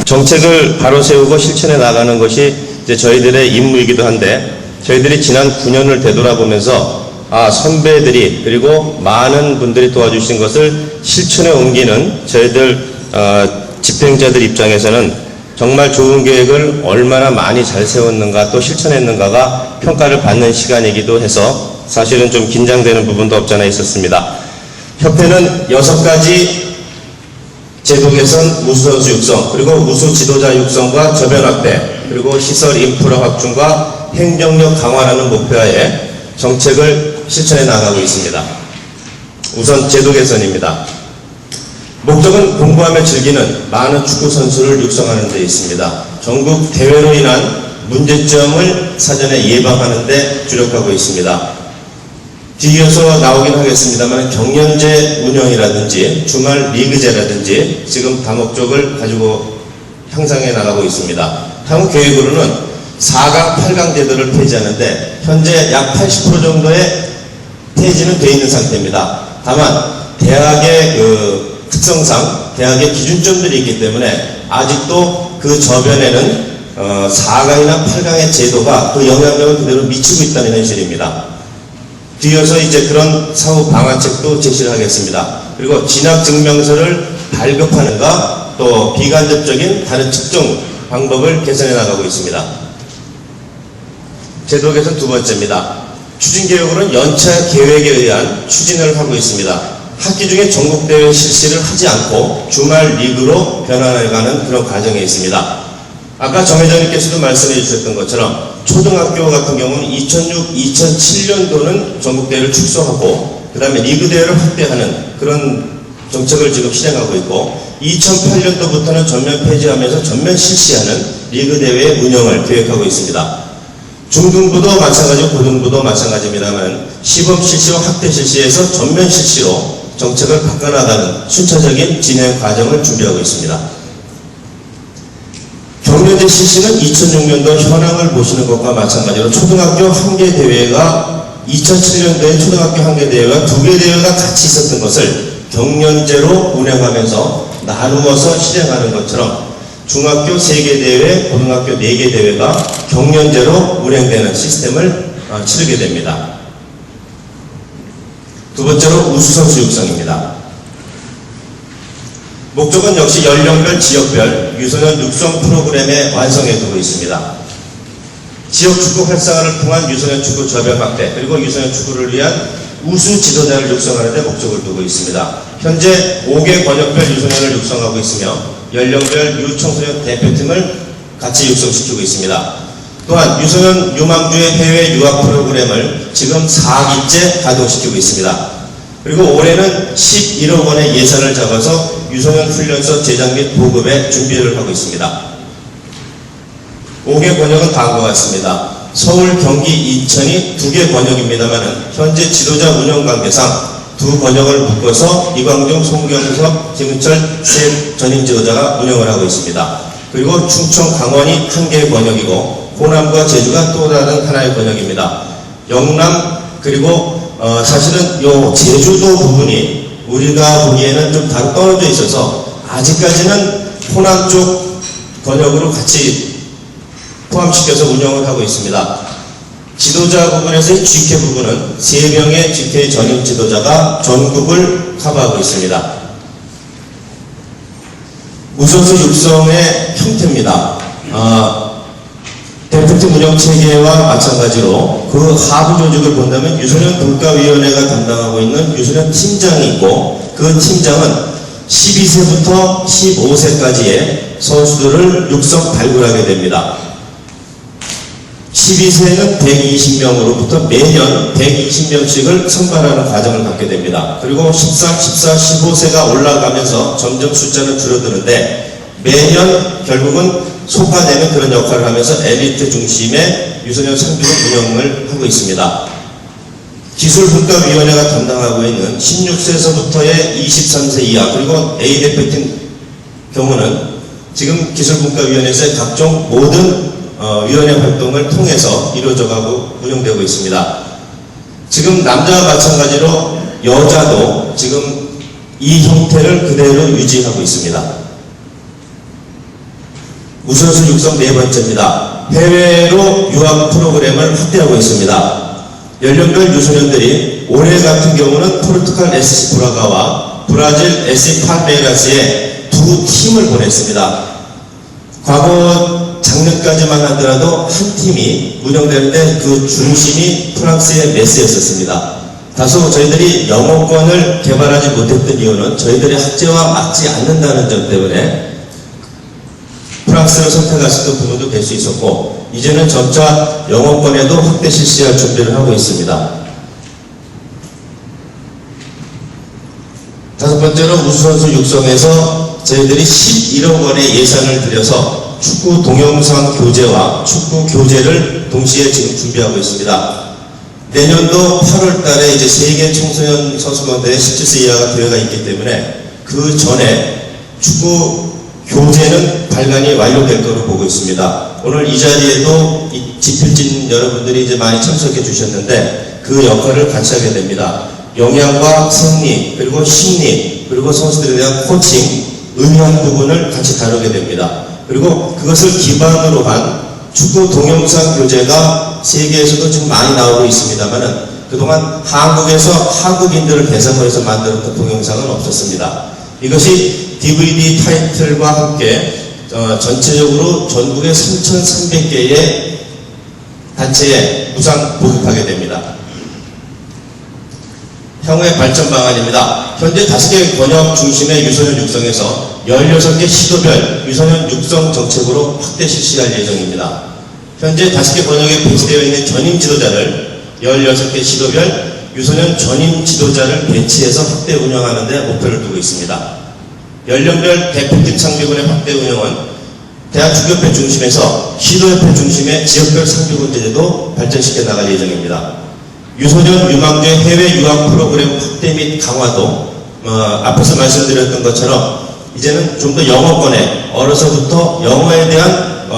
정책을 바로 세우고 실천해 나가는 것이 이제 저희들의 임무이기도 한데, 저희들이 지난 9년을 되돌아보면서 선배들이 그리고 많은 분들이 도와주신 것을 실천에 옮기는 저희들 집행자들 입장에서는 정말 좋은 계획을 얼마나 많이 잘 세웠는가 또 실천했는가가 평가를 받는 시간이기도 해서 사실은 좀 긴장되는 부분도 없잖아 있었습니다. 협회는 6가지 제도 개선, 우수선수 육성, 그리고 우수 지도자 육성과 저변 확대, 그리고 시설 인프라 확충과 행정력 강화라는 목표하에 정책을 실천해 나가고 있습니다. 우선 제도 개선입니다. 목적은 공부하며 즐기는 많은 축구 선수를 육성하는 데 있습니다. 전국 대회로 인한 문제점을 사전에 예방하는 데 주력하고 있습니다. 뒤이어서 나오긴 하겠습니다만 경연제 운영이라든지 주말 리그제라든지 지금 다목적을 가지고 향상해 나가고 있습니다. 향후 계획으로는 4강, 8강 제도를 폐지하는데 현재 약 80% 정도의 폐지는 되어 있는 상태입니다. 다만 대학의 특성상 대학의 기준점들이 있기 때문에 아직도 그 저변에는 4강이나 8강의 제도가 그 영향력을 그대로 미치고 있다는 현실입니다. 뒤이어서 이제 그런 사후 방안책도 제시를 하겠습니다. 그리고 진학증명서를 발급하는가 또 비간접적인 다른 측정 방법을 개선해 나가고 있습니다. 제도 개선 두 번째입니다. 추진계획으로는 연차 계획에 의한 추진을 하고 있습니다. 학기 중에 전국대회 실시를 하지 않고 주말 리그로 변환해가는 그런 과정에 있습니다. 아까 정 회장님께서도 말씀해 주셨던 것처럼 초등학교 같은 경우는 2006, 2007년도는 전국대회를 축소하고 그 다음에 리그대회를 확대하는 그런 정책을 지금 실행하고 있고 2008년도부터는 전면 폐지하면서 전면 실시하는 리그대회의 운영을 계획하고 있습니다. 중등부도 마찬가지고 고등부도 마찬가지입니다만 시범 실시와 확대 실시에서 전면 실시로 정책을 바꿔나가는 순차적인 진행 과정을 준비하고 있습니다. 경연대 실시는 2006년도 현황을 보시는 것과 마찬가지로 초등학교 한개 대회가 2007년도에 초등학교 한개 대회가 2개 대회가 같이 있었던 것을 경연제로 운행하면서 나누어서 실행하는 것처럼 중학교 3개 대회, 고등학교 4개 대회가 경연제로 운행되는 시스템을 치르게 됩니다. 두 번째로 우수선수 육성입니다. 목적은 역시 연령별, 지역별 유소년 육성 프로그램의 완성에 두고 있습니다. 지역 축구 활성화를 통한 유소년 축구 저변 확대, 그리고 유소년 축구를 위한 우수 지도자를 육성하는 데 목적을 두고 있습니다. 현재 5개 권역별 유소년을 육성하고 있으며 연령별 유청소년 대표팀을 같이 육성시키고 있습니다. 또한 유소년 유망주의 해외 유학 프로그램을 지금 4기째 가동시키고 있습니다. 그리고 올해는 11억 원의 예산을 잡아서 유소년 훈련소 제작 및 보급에 준비를 하고 있습니다. 5개 권역은 다음과 같습니다. 서울, 경기, 인천이 2개 권역입니다만 현재 지도자 운영 관계상 2 권역을 묶어서 이광종, 송경석, 김은철 세 전임 지도자가 운영을 하고 있습니다. 그리고 충청, 강원이 1개 권역이고 호남과 제주가 또 다른 하나의 권역입니다. 영남 그리고 사실은 요 제주도 부분이 우리가 보기에는 좀 다른 떨어져 있어서 아직까지는 호남 쪽 권역으로 같이 포함시켜서 운영을 하고 있습니다. 지도자 부분에서의 GK 부분은 3명의 GK 전임 지도자가 전국을 커버하고 있습니다. 우선수 육성의 형태입니다. 대표팀 운영 체계와 마찬가지로 그 하부 조직을 본다면 유소년 분과위원회가 담당하고 있는 유소년 팀장이 있고 그 팀장은 12세부터 15세까지의 선수들을 육성 발굴하게 됩니다. 12세는 120명으로부터 매년 120명씩을 선발하는 과정을 갖게 됩니다. 그리고 13, 14, 15세가 올라가면서 점점 숫자는 줄어드는데 매년 결국은 속아내는 그런 역할을 하면서 엘리트 중심의 유소년 상주를 운영을 하고 있습니다. 기술분과위원회가 담당하고 있는 16세에서부터의 23세 이하 그리고 A 대표팀 경우는 지금 기술분과위원회에서의 각종 모든 위원회 활동을 통해서 이루어져가고 운영되고 있습니다. 지금 남자와 마찬가지로 여자도 지금 이 형태를 그대로 유지하고 있습니다. 우선순위 육성 네 번째입니다. 해외로 유학 프로그램을 확대하고 있습니다. 연령별 유소년들이 올해 같은 경우는 포르투갈 SC 브라가와 브라질 SC 팔메이라스에 두 팀을 보냈습니다. 과거 작년까지만 하더라도 한 팀이 운영되는데 그 중심이 프랑스의 메스였었습니다. 다소 저희들이 영어권을 개발하지 못했던 이유는 저희들의 학제와 맞지 않는다는 점 때문에 프랑스를 선택했었던 부분도 될 수 있었고, 이제는 점차 영어권에도 확대 실시할 준비를 하고 있습니다. 다섯 번째로 우수선수 육성에서 저희들이 11억 원의 예산을 들여서 축구 동영상 교재와 축구 교재를 동시에 지금 준비하고 있습니다. 내년도 8월 달에 이제 세계 청소년 선수권대회 17세 이하가 대회가 있기 때문에 그 전에 축구 교재는 발간이 완료될 거로 보고 있습니다. 오늘 이 자리에도 지필진 여러분들이 이제 많이 참석해 주셨는데 그 역할을 같이 하게 됩니다. 영양과 생리, 그리고 심리, 그리고 선수들에 대한 코칭, 의학 부분을 같이 다루게 됩니다. 그리고 그것을 기반으로 한 축구 동영상 교재가 세계에서도 지금 많이 나오고 있습니다만은 그동안 한국에서 한국인들을 대상으로 해서 만들었던 동영상은 없었습니다. 이것이 DVD 타이틀과 함께 전체적으로 전국의 3,300개의 단체에 무상 보급하게 됩니다. 향후의 발전 방안입니다. 현재 5개 권역 중심의 유소년 육성에서 16개 시도별 유소년 육성 정책으로 확대 실시할 예정입니다. 현재 5개 권역에 배치되어 있는 전임 지도자를 16개 시도별 유소년 전임 지도자를 배치해서 확대 운영하는 데 목표를 두고 있습니다. 연령별 대표팀 상비군의 확대 운영은 대한축구협회 중심에서 시도협회 중심의 지역별 상비군 제도도 발전시켜 나갈 예정입니다. 유소년 유망주 해외 유학 프로그램 확대 및 강화도 앞에서 말씀드렸던 것처럼 이제는 좀 더 영어권에 어려서부터 영어에 대한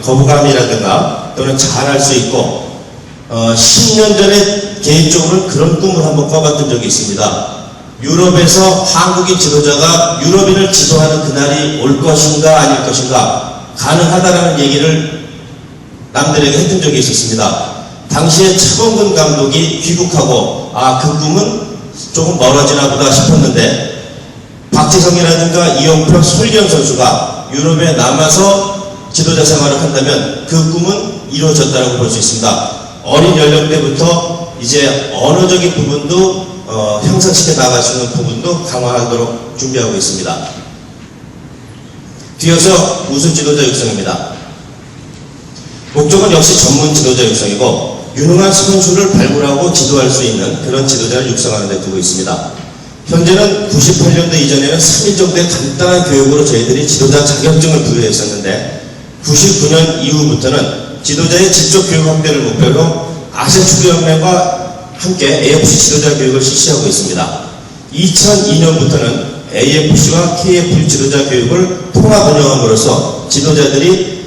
거부감이라든가 또는 잘할 수 있고 10년 전에 개인적으로는 그런 꿈을 한번 꿔봤던 적이 있습니다. 유럽에서 한국인 지도자가 유럽인을 지도하는 그날이 올 것인가 아닐 것인가 가능하다라는 얘기를 남들에게 했던 적이 있었습니다. 당시에 차범근 감독이 귀국하고 그 꿈은 조금 멀어지나 보다 싶었는데 박지성이라든가 이용표, 손리현 선수가 유럽에 남아서 지도자 생활을 한다면 그 꿈은 이루어졌다고 볼 수 있습니다. 어린 연령대부터 이제 언어적인 부분도 향상시켜 나갈 수 있는 부분도 강화하도록 준비하고 있습니다. 뒤어서 우수 지도자 육성입니다. 목적은 역시 전문 지도자 육성이고 유능한 선수를 발굴하고 지도할 수 있는 그런 지도자를 육성하는 데 두고 있습니다. 현재는 98년도 이전에는 3일 정도의 간단한 교육으로 저희들이 지도자 자격증을 부여했었는데 99년 이후부터는 지도자의 직접 교육 확대를 목표로 아시아축구연맹과 함께 AFC 지도자 교육을 실시하고 있습니다. 2002년부터는 AFC와 KF 지도자 교육을 통합 운영함으로써 지도자들이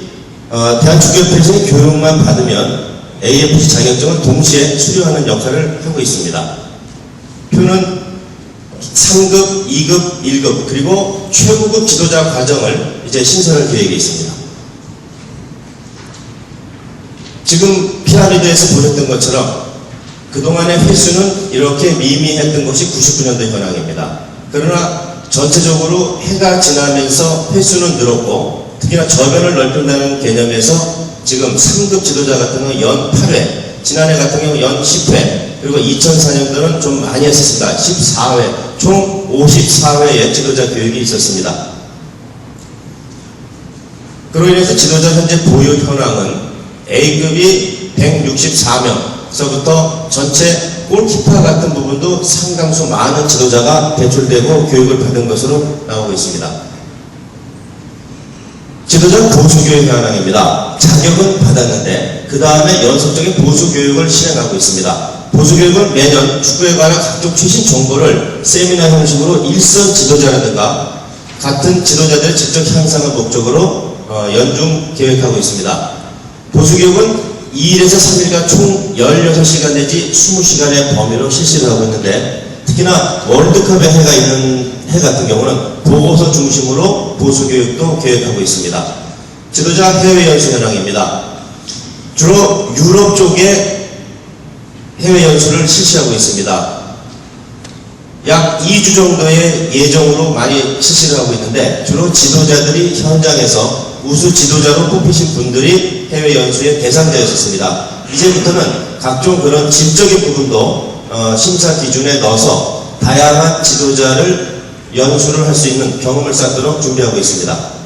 대한축구협회에서의 교육만 받으면 AFC 자격증을 동시에 수료하는 역할을 하고 있습니다. 표는 3급, 2급, 1급 그리고 최고급 지도자 과정을 이제 신설할 계획이 있습니다. 지금 피라미드에서 보셨던 것처럼 그동안의 횟수는 이렇게 미미했던 것이 99년도 현황입니다. 그러나 전체적으로 해가 지나면서 횟수는 늘었고 특히나 저변을 넓힌다는 개념에서 지금 3급 지도자 같은 경우 연 8회, 지난해 같은 경우 연 10회, 그리고 2004년도는 좀 많이 했었습니다. 14회, 총 54회의 지도자 교육이 있었습니다. 그로 인해서 지도자 현재 보유 현황은 A급이 164명서부터 전체 골키퍼 같은 부분도 상당수 많은 지도자가 배출되고 교육을 받은 것으로 나오고 있습니다. 지도자 보수교육 현황입니다. 자격은 받았는데 그 다음에 연속적인 보수교육을 실행하고 있습니다. 보수교육은 매년 축구에 관한 각종 최신 정보를 세미나 형식으로 일선 지도자라든가 같은 지도자들의 직접 향상을 목적으로 연중 계획하고 있습니다. 보수교육은 2일에서 3일간 총 16시간 내지 20시간의 범위로 실시를 하고 있는데 특히나 월드컵의 해가 있는 해 같은 경우는 보고서 중심으로 보수교육도 계획하고 있습니다. 지도자 해외 연수 현황입니다. 주로 유럽 쪽에 해외 연수를 실시하고 있습니다. 약 2주 정도의 예정으로 많이 실시를 하고 있는데, 주로 지도자들이 현장에서 우수 지도자로 뽑히신 분들이 해외 연수의 대상자였었습니다. 이제부터는 각종 그런 질적인 부분도 심사 기준에 넣어서 다양한 지도자를 연수를 할 수 있는 경험을 쌓도록 준비하고 있습니다.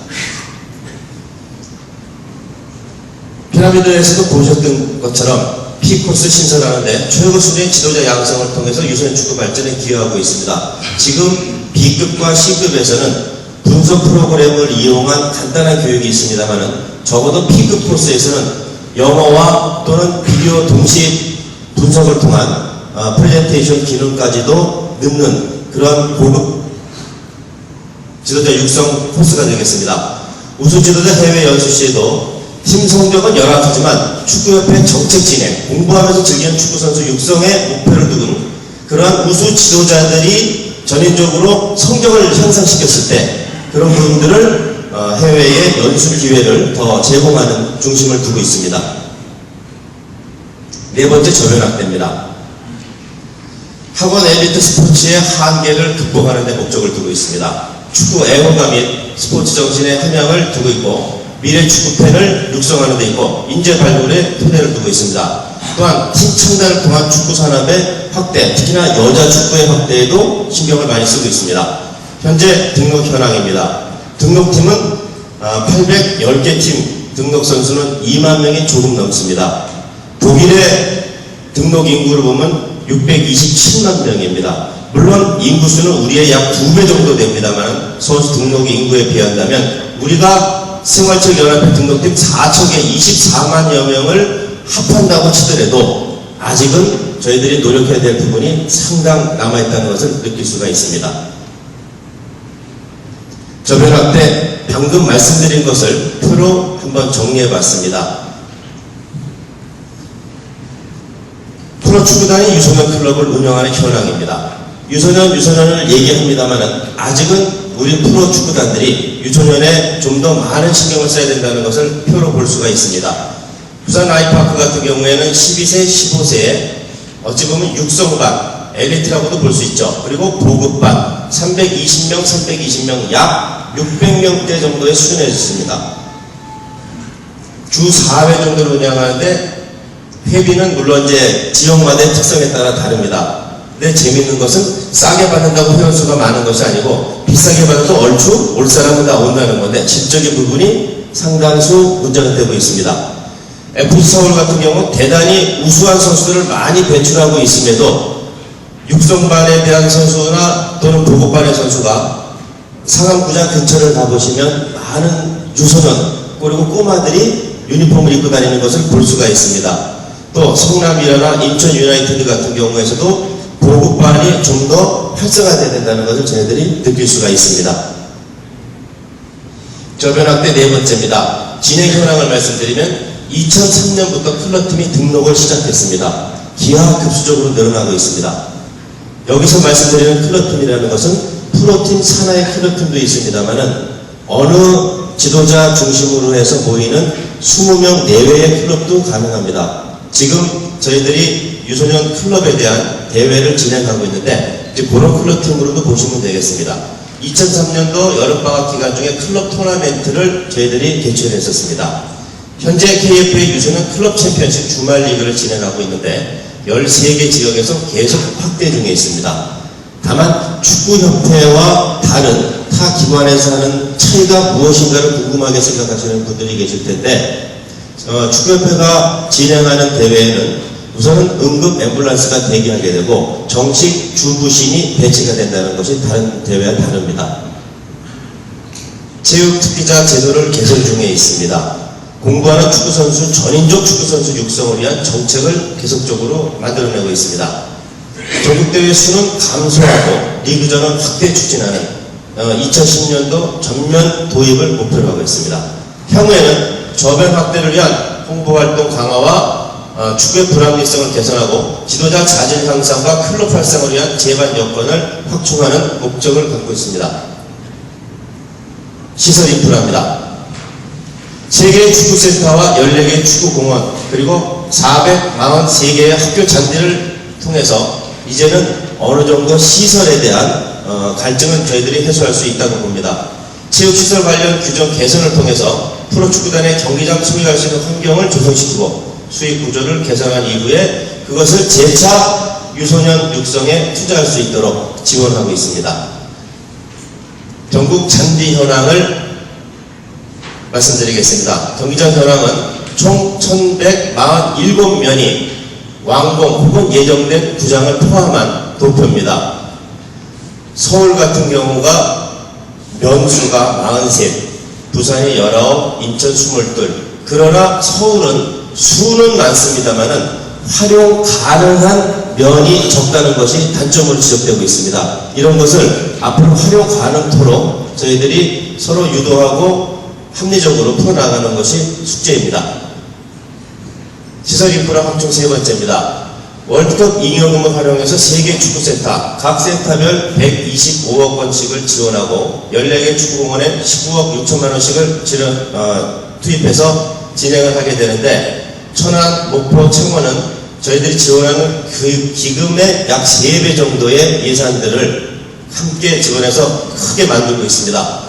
피라미드에서도 보셨던 것처럼 P코스 신설하는데 최고 수준의 지도자 양성을 통해서 유소년 축구 발전에 기여하고 있습니다. 지금 B급과 C급에서는 분석 프로그램을 이용한 간단한 교육이 있습니다만은, 적어도 P급 코스에서는 영어와 또는 비디오 동시 분석을 통한 프레젠테이션 기능까지도 넣는 그런 고급 지도자 육성 코스가 되겠습니다. 우수 지도자 해외 연수 시에도 팀 성적은 열악하지만 축구협회 정책 진행, 공부하면서 즐기는 축구선수 육성에 목표를 두는 그러한 우수 지도자들이 전인적으로 성적을 향상시켰을 때 그런 부분들을 해외에 연수 기회를 더 제공하는 중심을 두고 있습니다. 네 번째, 저변학대입니다. 학원 엘리트 스포츠의 한계를 극복하는 데 목적을 두고 있습니다. 축구 애호가 및 스포츠 정신의 함양을 두고 있고, 미래 축구팬을 육성하는 데 있고, 인재 발굴에 토대를 두고 있습니다. 또한 팀 창단을 통한 축구 산업의 확대, 특히나 여자 축구의 확대에도 신경을 많이 쓰고 있습니다. 현재 등록 현황입니다. 등록팀은 810개 팀, 등록 선수는 2만 명이 조금 넘습니다. 독일의 등록 인구를 보면 627만 명입니다. 물론 인구수는 우리의 약 2배 정도 됩니다만, 선수 등록의 인구에 비한다면 우리가 생활체육연합회 등록팀 4척에 24만여 명을 합한다고 치더라도 아직은 저희들이 노력해야 될 부분이 상당 남아있다는 것을 느낄 수가 있습니다. 저변학대, 방금 말씀드린 것을 표로 한번 정리해봤습니다. 프로축구단이 유소년 클럽을 운영하는 현황입니다. 유소년을 얘기합니다만 아직은 우리 프로축구단들이 유소년에 좀 더 많은 신경을 써야 된다는 것을 표로 볼 수가 있습니다. 부산 아이파크 같은 경우에는 12세, 15세에 어찌 보면 육성반, 엘리트라고도 볼 수 있죠. 그리고 보급반, 320명 약 600명대 정도의 수준에 있습니다. 주 4회 정도를 운영하는데 회비는 물론 이제 지역마다의 특성에 따라 다릅니다. 근데 재밌는 것은 싸게 받는다고 회원수가 많은 것이 아니고 비싸게 받아도 얼추 올 사람은 다 온다는 건데, 질적인 부분이 상당수 문제가 되고 있습니다. FC 서울 같은 경우 대단히 우수한 선수들을 많이 배출하고 있음에도 육성반에 대한 선수나 또는 보급반의 선수가 상암구장 근처를 가보시면 많은 유소년 그리고 꼬마들이 유니폼을 입고 다니는 것을 볼 수가 있습니다. 또 성남이라나 인천 유나이티드 같은 경우에서도 보급반이 좀 더 활성화되어야 된다는 것을 저희들이 느낄 수가 있습니다. 저변학대 네 번째입니다. 진행 현황을 말씀드리면 2003년부터 클럽팀이 등록을 시작했습니다. 기하급수적으로 늘어나고 있습니다. 여기서 말씀드리는 클럽팀이라는 것은 프로팀 산하의 클럽팀도 있습니다만은 어느 지도자 중심으로 해서 모이는 20명 내외의 클럽도 가능합니다. 지금 저희들이 유소년 클럽에 대한 대회를 진행하고 있는데 이제 그런 클럽팀으로도 보시면 되겠습니다. 2003년도 여름방학 기간 중에 클럽 토너멘트를 저희들이 개최했었습니다. 현재 KFA 유소년 클럽 챔피언십 주말 리그를 진행하고 있는데 13개 지역에서 계속 확대 중에 있습니다. 다만 축구협회와 다른 타 기관에서 하는 차이가 무엇인가를 궁금하게 생각하시는 분들이 계실 텐데, 축구협회가 진행하는 대회에는 우선은 응급 앰뷸런스가 대기하게 되고 정식 주부신이 배치가 된다는 것이 다른 대회와 다릅니다. 체육특기자 제도를 개선 중에 있습니다. 공부하는 축구선수, 전인적 축구선수 육성을 위한 정책을 계속적으로 만들어내고 있습니다. 전국대회 수는 감소하고 리그전은 확대 추진하는 2010년도 전면 도입을 목표로 하고 있습니다. 향후에는 저변 확대를 위한 홍보활동 강화와 축구의 불합리성을 개선하고 지도자 자질 향상과 클럽 활성을 위한 제반 여건을 확충하는 목적을 갖고 있습니다. 시설 인프라입니다. 3개의 축구센터와 14개의 축구공원, 그리고 443개의 학교 잔디를 통해서 이제는 어느 정도 시설에 대한 갈증은 저희들이 해소할 수 있다고 봅니다. 체육시설 관련 규정 개선을 통해서 프로축구단의 경기장 소유할 수 있는 환경을 조성시키고 수익 구조를 개선한 이후에 그것을 재차 유소년 육성에 투자할 수 있도록 지원하고 있습니다. 전국 잔디 현황을 말씀드리겠습니다. 경기장 현황은 총 1147면이 완공 혹은 예정된 구장을 포함한 도표입니다. 서울 같은 경우가 면수가 43, 부산이 19, 인천 22. 그러나 서울은 수는 많습니다만은 활용 가능한 면이 적다는 것이 단점으로 지적되고 있습니다. 이런 것을 앞으로 활용 가능토록 저희들이 서로 유도하고 합리적으로 풀어나가는 것이 숙제입니다. 시설 인프라 확충 3번째입니다. 월드컵 잉여금을 활용해서 3개 축구센터, 각 센터별 125억 원씩을 지원하고 14개 축구공원에 19억 6천만 원씩을 투입해서 진행을 하게 되는데, 천안, 목포, 창원은 저희들이 지원하는 그 기금의 약 3배 정도의 예산들을 함께 지원해서 크게 만들고 있습니다.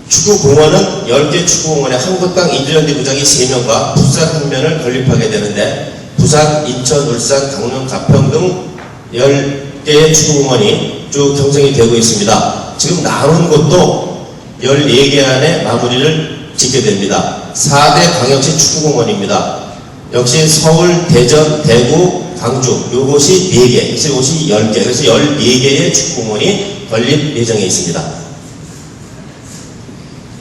축구공원은 10개 축구공원에 한 곳당 인조잔디 구장이 3면과 풋살 1면을 건립하게 되는데, 부산, 인천, 울산, 강릉, 가평 등 10개의 축구공원이 쭉 형성이 되고 있습니다. 지금 나눈 곳도 14개 안에 마무리를 짓게 됩니다. 4대 광역시 축구공원입니다. 역시 서울, 대전, 대구, 광주 요것이 4개, 그래서 이것이 10개, 그래서 14개의 축구공원이 건립 예정에 있습니다.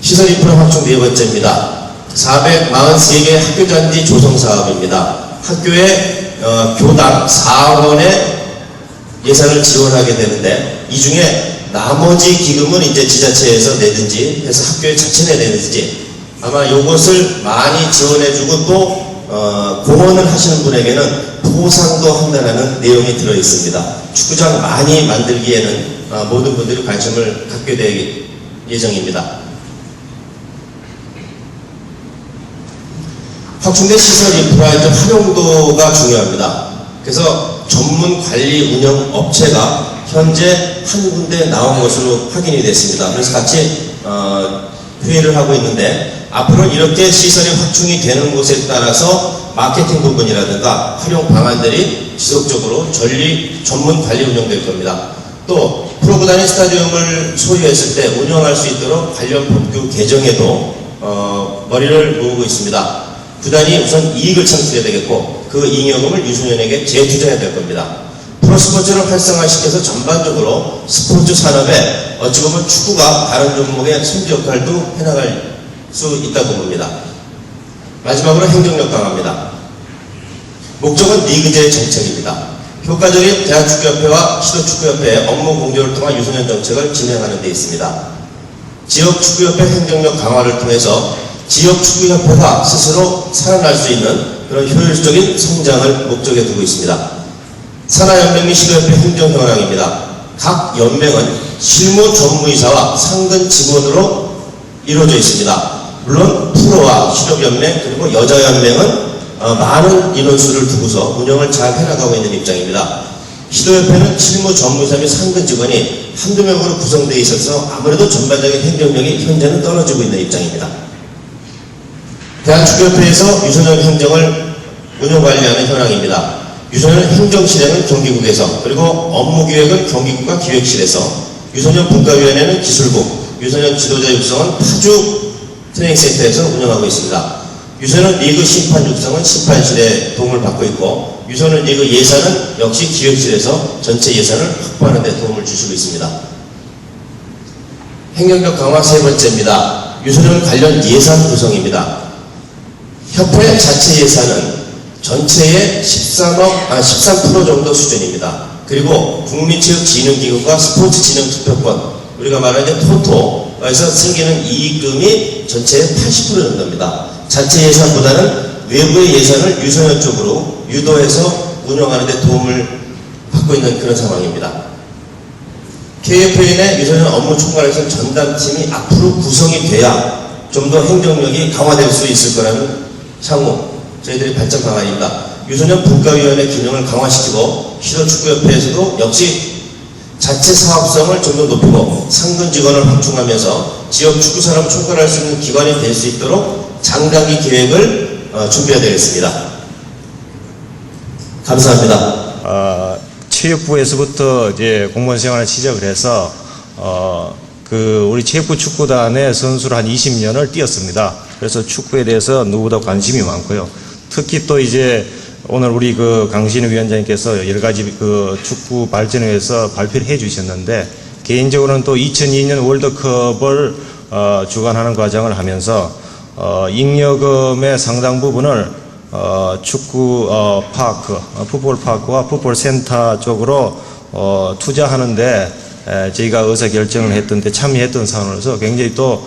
시설 인프라 확충 4번째입니다. 443개의 학교잔디 조성 사업입니다. 학교에 교당 4억 원의 예산을 지원하게 되는데, 이 중에 나머지 기금은 이제 지자체에서 내든지 해서 학교에 자체 내든지, 아마 요것을 많이 지원해주고 또 공헌을 하시는 분에게는 포상도 한다는 내용이 들어 있습니다. 축구장 많이 만들기에는 모든 분들이 관심을 갖게 될 예정입니다. 확충된 시설 인프라의 활용도가 중요합니다. 그래서 전문 관리 운영 업체가 현재 한 군데 나온 것으로 확인이 됐습니다. 그래서 같이 회의를 하고 있는데, 앞으로 이렇게 시설이 확충이 되는 곳에 따라서 마케팅 부분이라든가 활용 방안들이 지속적으로 전문 관리 운영될 겁니다. 또 프로구단이 스타디움을 소유했을 때 운영할 수 있도록 관련 법규 개정에도 머리를 모으고 있습니다. 구단이 우선 이익을 창출해야 되겠고, 그 잉여금을 유소년에게 재투자해야 될 겁니다. 프로스포츠를 활성화시켜서 전반적으로 스포츠 산업에 어찌 보면 축구가 다른 종목의 선두 역할도 해나갈 수 있다고 봅니다. 마지막으로 행정력 강화입니다. 목적은 리그제 정책입니다. 효과적인 대한축구협회와 시도축구협회의 업무 공조를 통한 유소년 정책을 진행하는 데 있습니다. 지역축구협회 행정력 강화를 통해서 지역축구협회가 스스로 살아날 수 있는 그런 효율적인 성장을 목적에 두고 있습니다. 산하연맹 및 시도협회 행정 현황입니다. 각 연맹은 실무 전무이사와 상근 직원으로 이루어져 있습니다. 물론 프로와 실업연맹 그리고 여자연맹은 많은 인원수를 두고서 운영을 잘 해나가고 있는 입장입니다. 시도협회는 실무 전무이사 및 상근 직원이 한두 명으로 구성되어 있어서 아무래도 전반적인 행정력이 현재는 떨어지고 있는 입장입니다. 대한축구협회에서 유소년 행정을 운영관리하는 현황입니다. 유소년 행정 실행은 경기국에서, 그리고 업무 기획은 경기국과 기획실에서, 유소년 분과위원회는 기술국, 유소년 지도자 육성은 파주 트레이닝센터에서 운영하고 있습니다. 유소년 리그 심판 육성은 심판실의 도움을 받고 있고, 유소년 리그 예산은 역시 기획실에서 전체 예산을 확보하는 데 도움을 주시고 있습니다. 행정력 강화 3번째입니다. 유소년 관련 예산 구성입니다. 협회 자체 예산은 전체의 13% 정도 수준입니다. 그리고 국민체육진흥기금과 스포츠진흥투표권, 우리가 말하는 토토에서 생기는 이익금이 전체의 80% 정도입니다. 자체 예산보다는 외부의 예산을 유소년 쪽으로 유도해서 운영하는 데 도움을 받고 있는 그런 상황입니다. KFN의 유소년 업무 총괄에서 전담팀이 앞으로 구성이 돼야 좀 더 행정력이 강화될 수 있을 거라는 향후 저희들이 발전 방안입니다. 유소년 분과위원회 기능을 강화시키고 시도축구협회에서도 역시 자체 사업성을 좀 더 높이고 상근 직원을 확충하면서 지역 축구 산업을 총괄할 수 있는 기관이 될 수 있도록 장단기 계획을 준비해야 되겠습니다. 감사합니다. 체육부에서부터 이제 공무원 생활을 시작을 해서 우리 체육부 축구단의 선수를 한 20년을 뛰었습니다. 그래서 축구에 대해서 누구보다 관심이 많고요. 특히 또 이제 오늘 우리 강신우 위원장님께서 여러 가지 축구 발전에 위해서 발표를 해 주셨는데, 개인적으로는 또 2002년 월드컵을 주관하는 과정을 하면서 잉여금의 상당 부분을 축구 파크, 풋볼 파크와 풋볼 센터 쪽으로 투자하는데 저희가 의사 결정을 했던데 참여했던 상황으로서 굉장히 또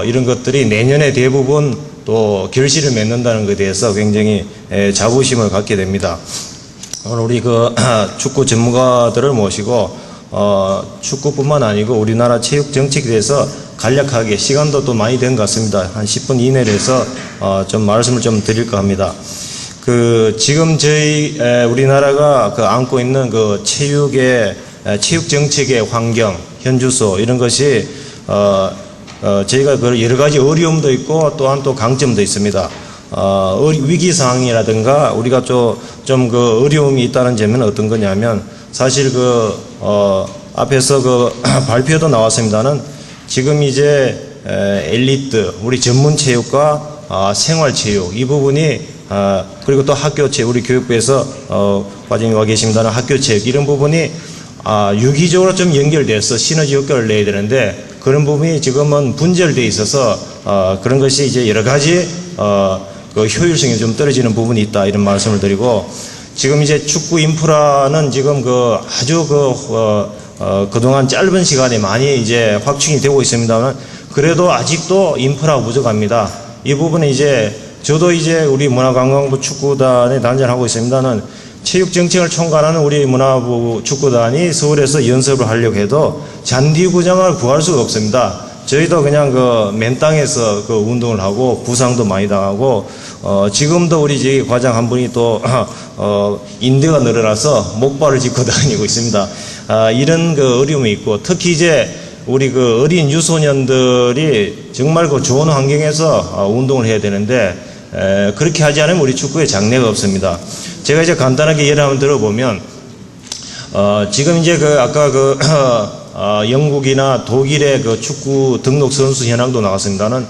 이런 것들이 내년에 대부분 또 결실을 맺는다는 것에 대해서 굉장히 자부심을 갖게 됩니다. 오늘 우리 축구 전문가들을 모시고 축구뿐만 아니고 우리나라 체육 정책에 대해서 간략하게, 시간도 또 많이 된 것 같습니다. 한 10분 이내로 해서 좀 말씀을 좀 드릴까 합니다. 지금 저희 우리나라가 안고 있는 체육 정책의 환경, 현주소 이런 것이 저희가 여러 가지 어려움도 있고 또한 또 강점도 있습니다. 위기 상황이라든가 우리가 좀 어려움이 있다는 점은 어떤 거냐면, 사실 앞에서 발표도 나왔습니다는 지금 이제 엘리트, 우리 전문 체육과 생활 체육 이 부분이 그리고 또 학교 체육, 우리 교육부에서 과장님 와 계십니다는 학교 체육 이런 부분이 유기적으로 좀 연결돼서 시너지 효과를 내야 되는데, 그런 부분이 지금은 분절돼 있어서 그런 것이 이제 여러 가지 효율성이 좀 떨어지는 부분이 있다, 이런 말씀을 드리고, 지금 이제 축구 인프라는 지금 아주 그동안 짧은 시간에 많이 이제 확충이 되고 있습니다만, 그래도 아직도 인프라가 부족합니다. 이 부분은 이제 저도 이제 우리 문화관광부 축구단에 단장을 하고 있습니다는, 체육정책을 총괄하는 우리 문화부 축구단이 서울에서 연습을 하려고 해도 잔디구장을 구할 수가 없습니다. 저희도 그냥 맨 땅에서 운동을 하고 부상도 많이 당하고, 지금도 우리 저희 과장 한 분이 또 인대가 늘어나서 목발을 짚고 다니고 있습니다. 이런 어려움이 있고, 특히 이제 우리 어린 유소년들이 정말 좋은 환경에서 운동을 해야 되는데, 그렇게 하지 않으면 우리 축구에 장래가 없습니다. 제가 이제 간단하게 예를 한번 들어보면, 지금 이제 아까 영국이나 독일의 축구 등록 선수 현황도 나왔습니다는,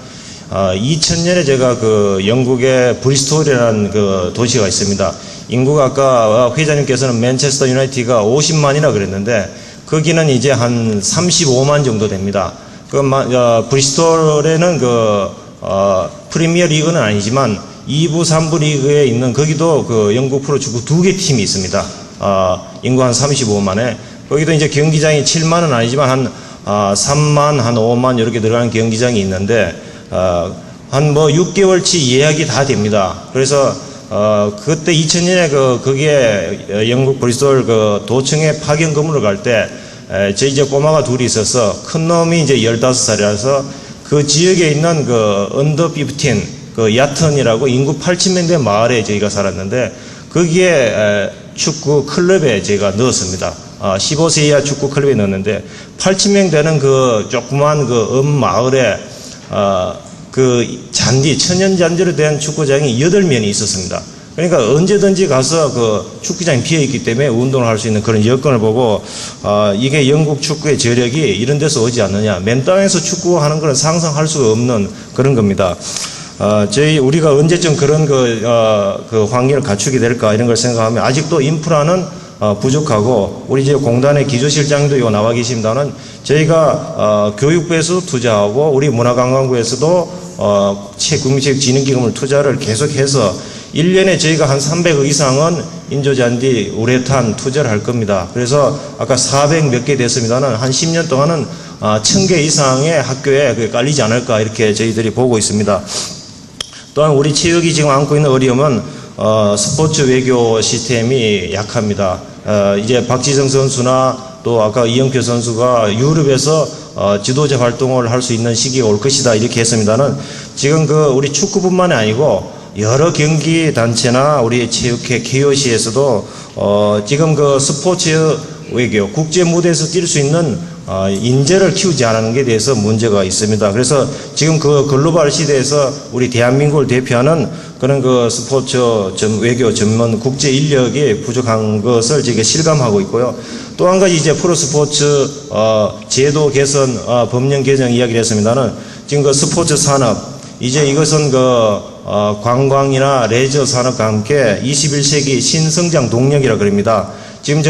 2000년에 제가 영국의 브리스톨이라는 도시가 있습니다. 인구가 아까 회장님께서는 맨체스터 유나이티드가 50만이나 그랬는데, 거기는 이제 한 35만 정도 됩니다. 브리스톨에는 프리미어 리그는 아니지만 2부, 3부 리그에 있는 거기도 영국 프로축구 2개 팀이 있습니다. 인구 한 35만에. 거기도 이제 경기장이 7만은 아니지만 한 3만, 한 5만 이렇게 들어가는 경기장이 있는데, 한 6개월치 예약이 다 됩니다. 그래서 그때 2000년에 거기에 영국 브리스톨 도청에 파견 근무를 갈 때, 저희 이제 꼬마가 둘이 있어서 큰 놈이 이제 15살이라서 그 지역에 있는 언더 15, 야턴이라고 인구 8,000명 된 마을에 저희가 살았는데, 거기에 축구 클럽에 제가 넣었습니다. 15세 이하 축구 클럽에 넣었는데, 8,000명 되는 조그만 마을에 천연 잔디로 된 축구장이 8면이 있었습니다. 그러니까 언제든지 가서 축구장이 비어있기 때문에 운동을 할 수 있는 그런 여건을 보고, 이게 영국 축구의 저력이 이런 데서 오지 않느냐. 맨 땅에서 축구하는 걸 상상할 수가 없는 그런 겁니다. 우리가 언제쯤 그런 환경을 갖추게 될까, 이런 걸 생각하면 아직도 인프라는 부족하고, 우리 이제 공단의 기조실장도 이거 나와 계십니다는, 저희가 교육부에서도 투자하고 우리 문화관광부에서도 국민체육진흥기금을 투자를 계속해서 1년에 저희가 한 300억 이상은 인조잔디, 우레탄 투자를 할 겁니다. 그래서 아까 400 몇 개 됐습니다는, 한 10년 동안은 1000개 이상의 학교에 깔리지 않을까, 이렇게 저희들이 보고 있습니다. 또한 우리 체육이 지금 안고 있는 어려움은 스포츠 외교 시스템이 약합니다. 이제 박지성 선수나 또 아까 이영표 선수가 유럽에서 지도자 활동을 할 수 있는 시기가 올 것이다 이렇게 했습니다는 지금 우리 축구뿐만이 아니고 여러 경기 단체나 우리 체육회 KOC에서도 지금 스포츠 외교 국제 무대에서 뛸 수 있는 인재를 키우지 않는 게 대해서 문제가 있습니다. 그래서 지금 글로벌 시대에서 우리 대한민국을 대표하는 그런 스포츠 외교 전문 국제 인력이 부족한 것을 저희가 실감하고 있고요. 또 한 가지 이제 프로스포츠 제도 개선 법령 개정 이야기를 했습니다는 지금 스포츠 산업 이제 이것은 관광이나 레저 산업과 함께 21세기 신성장 동력이라 그럽니다. 지금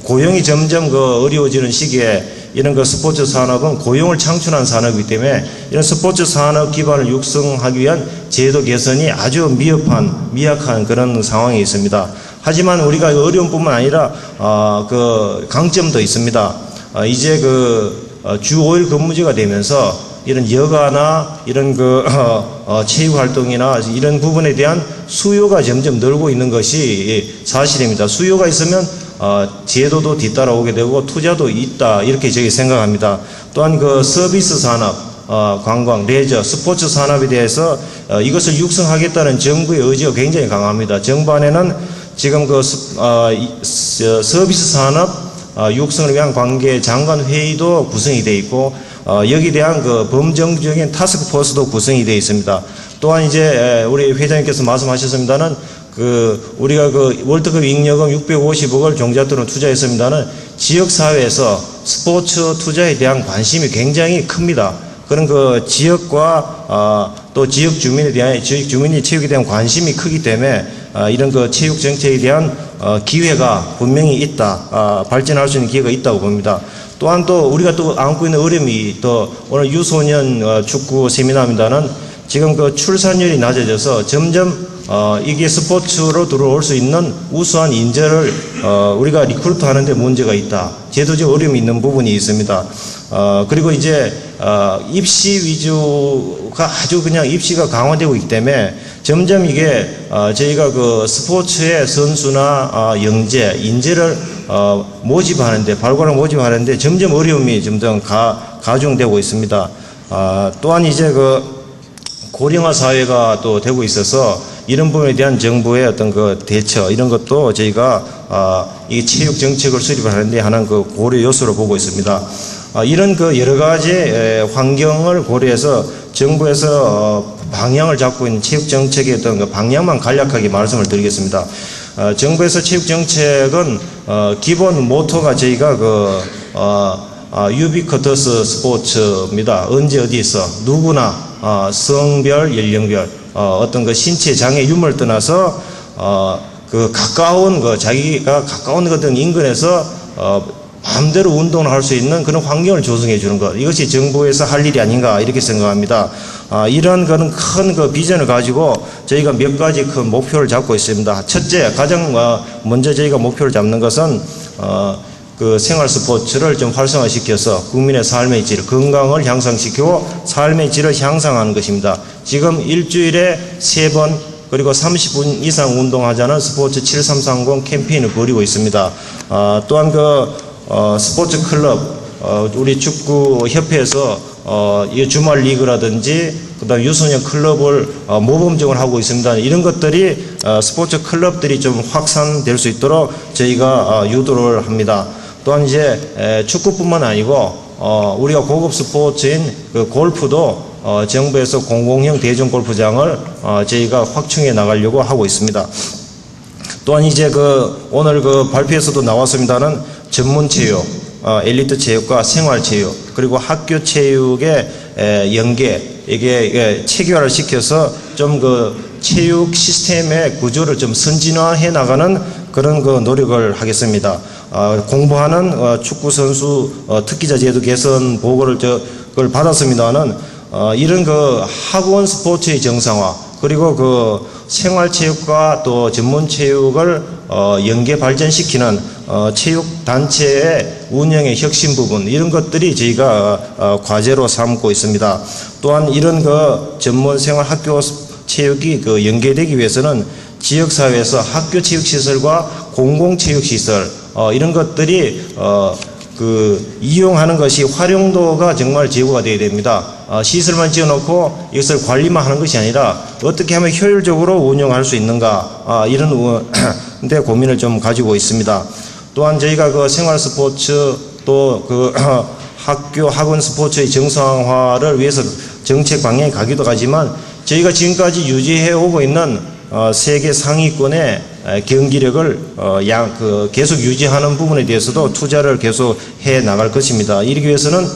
고용이 점점 어려워지는 시기에 이런 스포츠 산업은 고용을 창출한 산업이기 때문에 이런 스포츠 산업 기반을 육성하기 위한 제도 개선이 아주 미약한 그런 상황이 있습니다. 하지만 우리가 어려움뿐만 아니라 강점도 있습니다. 이제 주 5일 근무제가 되면서 이런 여가나 이런 체육 활동이나 이런 부분에 대한 수요가 점점 늘고 있는 것이 사실입니다. 수요가 있으면 제도도 뒤따라오게 되고 투자도 있다 이렇게 저희 생각합니다. 또한 서비스 산업, 관광, 레저, 스포츠 산업에 대해서 이것을 육성하겠다는 정부의 의지가 굉장히 강합니다. 정부 안에는 지금 서비스 산업 육성을 위한 관계 장관 회의도 구성이 되어 있고 여기에 대한 범정적인 타스크포스도 구성이 되어 있습니다. 또한 이제 우리 회장님께서 말씀하셨습니다는 우리가 월드컵 잉여금 650억을 종잣돈으로 투자했습니다는 지역사회에서 스포츠 투자에 대한 관심이 굉장히 큽니다. 그런 지역과 또 지역 주민이 체육에 대한 관심이 크기 때문에 이런 체육 정책에 대한 기회가 분명히 있다. 발전할 수 있는 기회가 있다고 봅니다. 또한 우리가 안고 있는 어려움이 오늘 유소년 축구 세미나입니다는 지금 출산율이 낮아져서 점점 이게 스포츠로 들어올 수 있는 우수한 인재를 우리가 리크루트 하는데 문제가 있다. 제도적 어려움이 있는 부분이 있습니다. 그리고 이제 입시 위주가 아주 그냥 입시가 강화되고 있기 때문에 점점 이게 저희가 스포츠의 선수나 영재, 인재를 발굴하고 모집하는데 점점 어려움이 점점 가중되고 있습니다. 또한 이제 고령화 사회가 또 되고 있어서 이런 부분에 대한 정부의 어떤 대처 이런 것도 저희가 이 체육 정책을 수립하는데 하는 고려 요소로 보고 있습니다. 이런 여러 가지 환경을 고려해서 정부에서 방향을 잡고 있는 체육 정책의 어떤 방향만 간략하게 말씀을 드리겠습니다. 정부에서 체육 정책은 기본 모토가 저희가 유비쿼터스 스포츠입니다. 언제 어디에서 누구나 성별, 연령별 어떤 신체 장애 유무를 떠나서 가까운 자기가 가까운 어떤 인근에서 마음대로 운동을 할 수 있는 그런 환경을 조성해 주는 것, 이것이 정부에서 할 일이 아닌가 이렇게 생각합니다. 이런 큰 비전을 가지고 저희가 몇 가지 큰 목표를 잡고 있습니다. 첫째, 가장 먼저 저희가 목표를 잡는 것은 생활 스포츠를 좀 활성화시켜서 국민의 삶의 질, 건강을 향상시키고 삶의 질을 향상하는 것입니다. 지금 일주일에 3번 그리고 30분 이상 운동하자는 스포츠 7330 캠페인을 벌이고 있습니다. 또한 스포츠 클럽, 우리 축구협회에서 이 주말 리그라든지 그다음 유소년 클럽을 모범적으로 하고 있습니다. 이런 것들이 스포츠 클럽들이 좀 확산될 수 있도록 저희가 유도를 합니다. 또한 이제 축구뿐만 아니고 우리가 고급 스포츠인 골프도 정부에서 공공형 대중 골프장을 저희가 확충해 나가려고 하고 있습니다. 또한 이제 오늘 발표에서도 나왔습니다는 전문 체육, 엘리트 체육과 생활 체육, 그리고 학교 체육의 연계, 이게 체계화를 시켜서 좀 체육 시스템의 구조를 좀 선진화해 나가는 그런 노력을 하겠습니다. 공부하는 축구 선수 특기자 제도 개선 보고를 그걸 받았습니다는 이런 학원 스포츠의 정상화, 그리고 생활체육과 또 전문체육을 연계 발전시키는 체육단체의 운영의 혁신 부분, 이런 것들이 저희가 과제로 삼고 있습니다. 또한 이런 전문 생활 학교 체육이 연계되기 위해서는 지역사회에서 학교 체육시설과 공공체육시설 이런 것들이 이용하는 것이 활용도가 정말 제고가 되어야 됩니다. 시설만 지어놓고 이것을 관리만 하는 것이 아니라 어떻게 하면 효율적으로 운영할 수 있는가, 이런 데 고민을 좀 가지고 있습니다. 또한 저희가 그 생활 스포츠 또 그 학교 학원 스포츠의 정상화를 위해서 정책 방향이 가기도 하지만 저희가 지금까지 유지해 오고 있는 세계 상위권의 경기력을 계속 유지하는 부분에 대해서도 투자를 계속 해 나갈 것입니다. 이러기 위해서는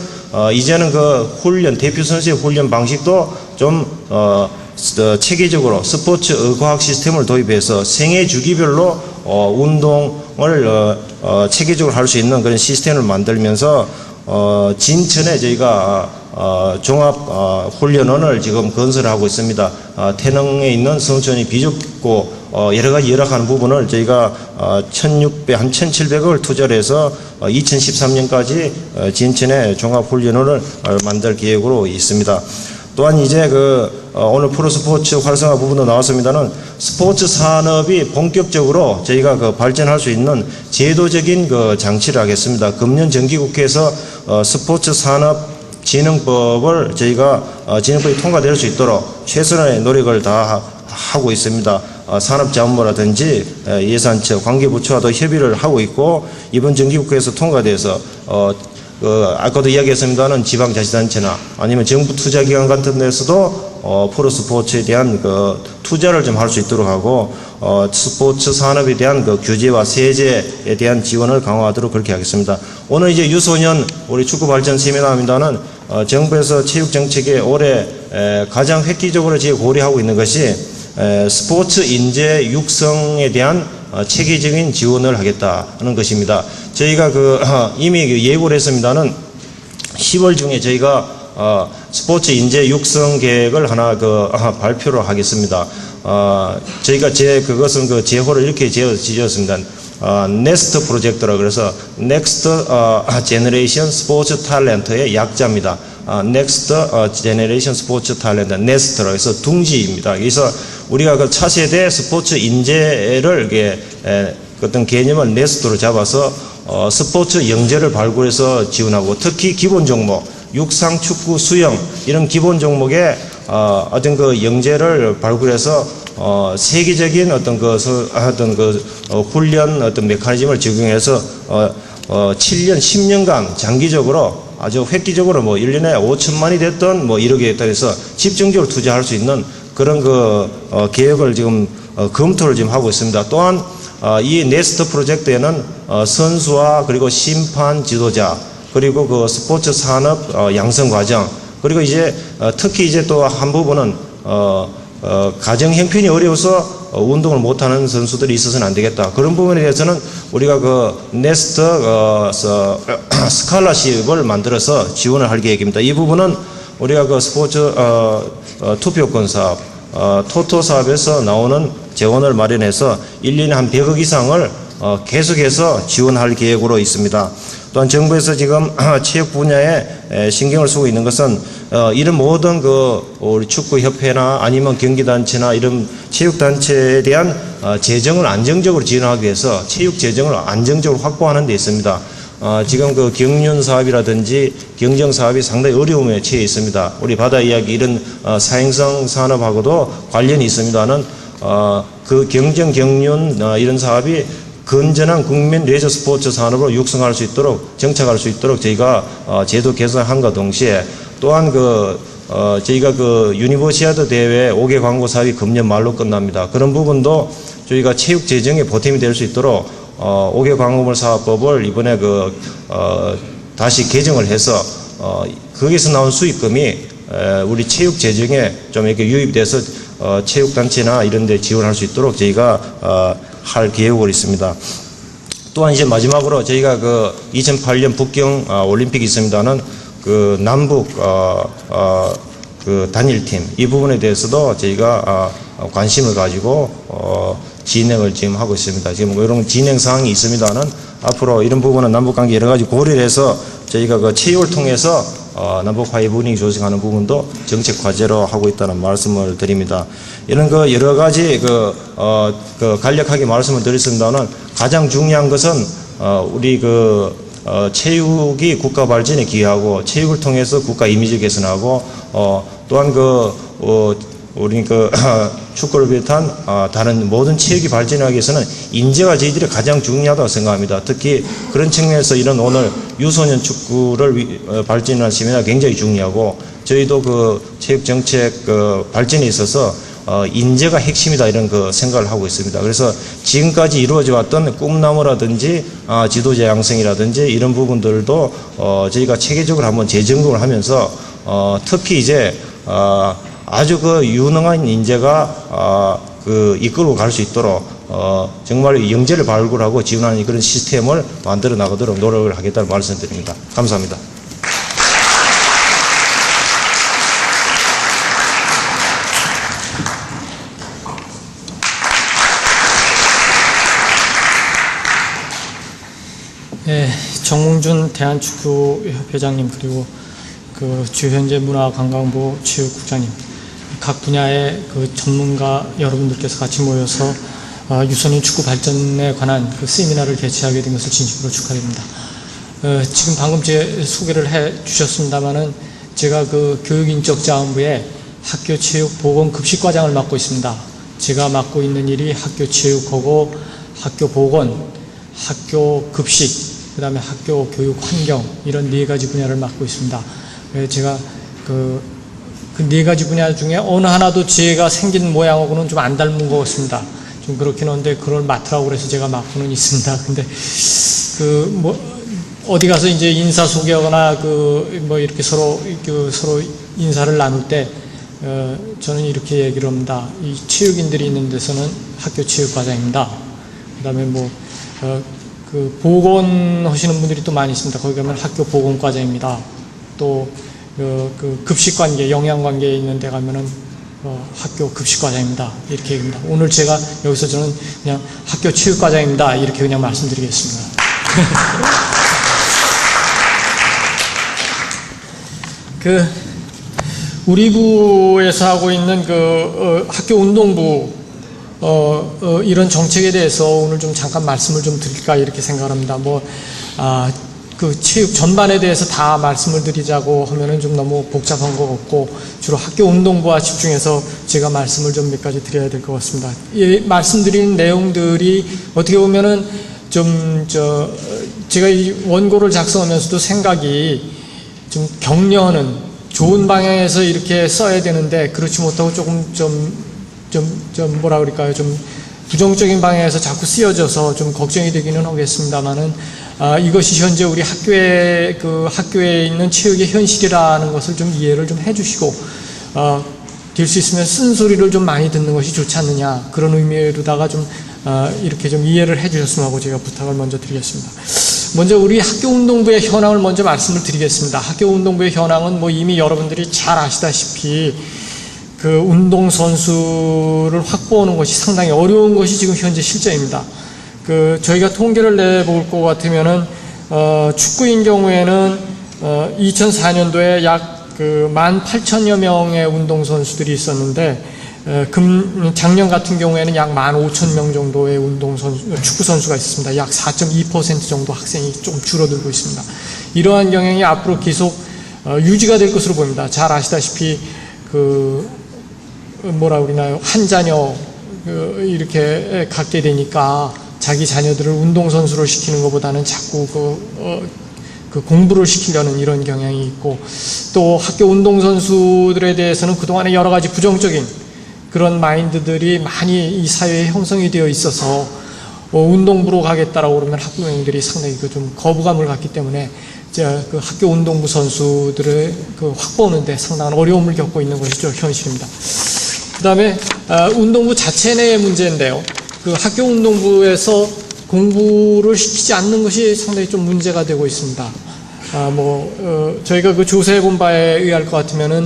이제는 그 훈련, 대표 선수의 훈련 방식도 좀 체계적으로 스포츠 의과학 시스템을 도입해서 생애 주기별로 운동을 체계적으로 할 수 있는 그런 시스템을 만들면서 진천에 저희가 종합 훈련원을 지금 건설하고 있습니다. 태릉에 있는 성촌이 비좁고 여러 가지 열악한 부분을 저희가 1,700억을 투자를 해서 2013년까지 진천에 종합 훈련원을 만들 계획으로 있습니다. 또한 이제 오늘 프로스포츠 활성화 부분도 나왔습니다는 스포츠 산업이 본격적으로 저희가 발전할 수 있는 제도적인 장치를 하겠습니다. 금년 정기국회에서 스포츠 산업 진흥법을 저희가 진흥법이 통과될 수 있도록 최선의 노력을 다 하고 있습니다. 산업자원부라든지 예산처 관계부처와도 협의를 하고 있고 이번 정기국회에서 통과돼서 아까도 이야기했습니다는 지방자치단체나 아니면 정부 투자기관 같은 데서도 프로스포츠에 대한 투자를 좀 할 수 있도록 하고 스포츠 산업에 대한 규제와 세제에 대한 지원을 강화하도록 그렇게 하겠습니다. 오늘 이제 유소년 우리 축구 발전 세미나입니다는 정부에서 체육 정책에 올해 가장 획기적으로 지금 고려하고 있는 것이 스포츠 인재 육성에 대한 체계적인 지원을 하겠다는 것입니다. 저희가 이미 예고를 했습니다는 10월 중에 저희가 스포츠 인재 육성 계획을 하나 발표를 하겠습니다. 저희가 그것은 제호를 이렇게 지었습니다. 네스트 프로젝트라 그래서 Next Generation Sports Talent의 약자입니다. Next Generation Sports Talent, 네스트라 해서 둥지입니다. 그래서 우리가 차세대 스포츠 인재를 어떤 개념을 네스트로 잡아서 스포츠 영재를 발굴해서 지원하고 특히 기본 종목, 육상, 축구, 수영 이런 기본 종목에 어떤 영재를 발굴해서 세계적인 어떤 훈련 어떤 메커니즘을 적용해서 7년, 10년간 장기적으로 아주 획기적으로 1년에 5천만이 됐던 1억이 됐다 해서 집중적으로 투자할 수 있는 그런 계획을 지금 검토를 지금 하고 있습니다. 또한 이 네스트 프로젝트에는 선수와 그리고 심판 지도자 그리고 스포츠 산업 양성 과정 그리고 이제 특히 이제 또 한 부분은 가정 형편이 어려워서 운동을 못하는 선수들이 있어서는 안 되겠다. 그런 부분에 대해서는 우리가 네스트 스칼라십을 만들어서 지원을 할 계획입니다. 이 부분은 우리가 스포츠 투표권 사업, 토토 사업에서 나오는 재원을 마련해서 1년에 한 100억 이상을 계속해서 지원할 계획으로 있습니다. 또한 정부에서 지금 체육 분야에 신경을 쓰고 있는 것은 이런 모든 우리 축구협회나 아니면 경기단체나 이런 체육단체에 대한 재정을 안정적으로 지원하기 위해서 체육 재정을 안정적으로 확보하는 데 있습니다. 지금 경륜 사업이라든지 경정 사업이 상당히 어려움에 처해 있습니다. 우리 바다 이야기 이런 사행성 산업하고도 관련이 있습니다는 경정 경륜 이런 사업이 건전한 국민 레저 스포츠 산업을 육성할 수 있도록 정착할 수 있도록 저희가 제도 개선한과 동시에 또한 저희가 유니버시아드 대회 5개 광고 사업이 금년 말로 끝납니다. 그런 부분도 저희가 체육 재정에 보탬이 될 수 있도록 5개 광고물 사업법을 이번에 다시 개정을 해서 거기서 나온 수익금이 우리 체육 재정에 좀 이렇게 유입돼서 체육단체나 이런 데 지원할 수 있도록 저희가 할 계획으로 있습니다. 또한 이제 마지막으로 저희가 2008년 북경 올림픽이 있습니다는 남북 단일팀 이 부분에 대해서도 저희가 관심을 가지고 진행을 지금 하고 있습니다. 지금 이런 진행 사항이 있습니다는 앞으로 이런 부분은 남북관계 여러 가지 고려를 해서 저희가 체육을 통해서 남북 화해 분위기 조성하는 부분도 정책 과제로 하고 있다는 말씀을 드립니다. 이런 여러 가지 간략하게 말씀을 드렸습니다는 가장 중요한 것은 우리 체육이 국가 발전에 기여하고 체육을 통해서 국가 이미지 개선하고 또한 우리 축구를 비롯한 다른 모든 체육이 발전하기 위해서는 인재가 저희들이 가장 중요하다고 생각합니다. 특히 그런 측면에서 이런 오늘 유소년 축구를 발전할 세미나가 굉장히 중요하고 저희도 그 체육 정책 발전에 있어서 인재가 핵심이다 이런 생각을 하고 있습니다. 그래서 지금까지 이루어져 왔던 꿈나무라든지 지도자 양성이라든지 이런 부분들도 저희가 체계적으로 한번 재점검을 하면서 특히 이제 아주 유능한 인재가 이끌고 갈 수 있도록 정말 영재를 발굴하고 지원하는 그런 시스템을 만들어 나가도록 노력을 하겠다는 말씀드립니다. 감사합니다. 네, 정몽준 대한축구협회장님 그리고 주현재 문화관광부 체육국장님 각 분야의 전문가 여러분들께서 같이 모여서 유소년 축구 발전에 관한 세미나를 개최하게 된 것을 진심으로 축하드립니다. 지금 방금 제 소개를 해 주셨습니다마는 제가 교육인적자원부에 학교체육보건급식과장을 맡고 있습니다. 제가 맡고 있는 일이 학교체육하고 학교보건, 학교급식, 그 다음에 학교 교육 환경 이런 4가지 분야를 맡고 있습니다. 제가 그 4가지 분야 중에 어느 하나도 제가 생긴 모양하고는 좀 안 닮은 것 같습니다. 좀 그렇긴 한데 그걸 맡으라고 그래서 제가 맡고는 있습니다. 근데 어디 가서 이제 인사 소개하거나 이렇게 서로 인사를 나눌 때 저는 이렇게 얘기를 합니다. 이 체육인들이 있는 데서는 학교 체육과장입니다. 그 다음에 보건 하시는 분들이 또 많이 있습니다. 거기 가면 학교 보건과장입니다. 또 급식관계, 영양관계에 있는 데 가면은 학교 급식과장입니다. 이렇게 얘기합니다. 오늘 제가 여기서 저는 그냥 학교 체육과장입니다. 이렇게 그냥 말씀드리겠습니다. 우리 부에서 하고 있는 학교 운동부 이런 정책에 대해서 오늘 좀 잠깐 말씀을 좀 드릴까 이렇게 생각합니다. 체육 전반에 대해서 다 말씀을 드리자고 하면은 좀 너무 복잡한 것 같고 주로 학교 운동부와 집중해서 제가 말씀을 좀 몇 가지 드려야 될 것 같습니다. 이 말씀드린 내용들이 어떻게 보면은 제가 이 원고를 작성하면서도 생각이 좀 격려하는 좋은 방향에서 이렇게 써야 되는데 그렇지 못하고 조금 뭐라 그럴까요? 좀 부정적인 방향에서 자꾸 쓰여져서 좀 걱정이 되기는 하겠습니다만은 이것이 현재 우리 학교에 있는 체육의 현실이라는 것을 좀 이해를 좀 해주시고 될 수 있으면 쓴소리를 좀 많이 듣는 것이 좋지 않느냐 그런 의미로다가 좀 이렇게 좀 이해를 해주셨으면 하고 제가 부탁을 먼저 드리겠습니다. 먼저 우리 학교운동부의 현황을 먼저 말씀을 드리겠습니다. 학교운동부의 현황은 이미 여러분들이 잘 아시다시피 운동선수를 확보하는 것이 상당히 어려운 것이 지금 현재 실정입니다. 저희가 통계를 내볼 것 같으면은, 축구인 경우에는, 2004년도에 약 18,000여 명의 운동선수들이 있었는데, 작년 같은 경우에는 약 15,000명 정도의 축구선수가 있습니다. 약 4.2% 정도 학생이 좀 줄어들고 있습니다. 이러한 경향이 앞으로 계속, 유지가 될 것으로 보입니다. 잘 아시다시피, 한 자녀, 이렇게 갖게 되니까 자기 자녀들을 운동선수를 시키는 것보다는 자꾸 공부를 시키려는 이런 경향이 있고 또 학교 운동선수들에 대해서는 그동안에 여러 가지 부정적인 그런 마인드들이 많이 이 사회에 형성이 되어 있어서 운동부로 가겠다라고 그러면 학부모님들이 상당히 좀 거부감을 갖기 때문에 학교 운동부 선수들을 확보하는데 상당한 어려움을 겪고 있는 것이 현실입니다. 그 다음에 운동부 자체 내의 문제인데요. 학교 운동부에서 공부를 시키지 않는 것이 상당히 좀 문제가 되고 있습니다. 저희가 조사해 본 바에 의할 것 같으면은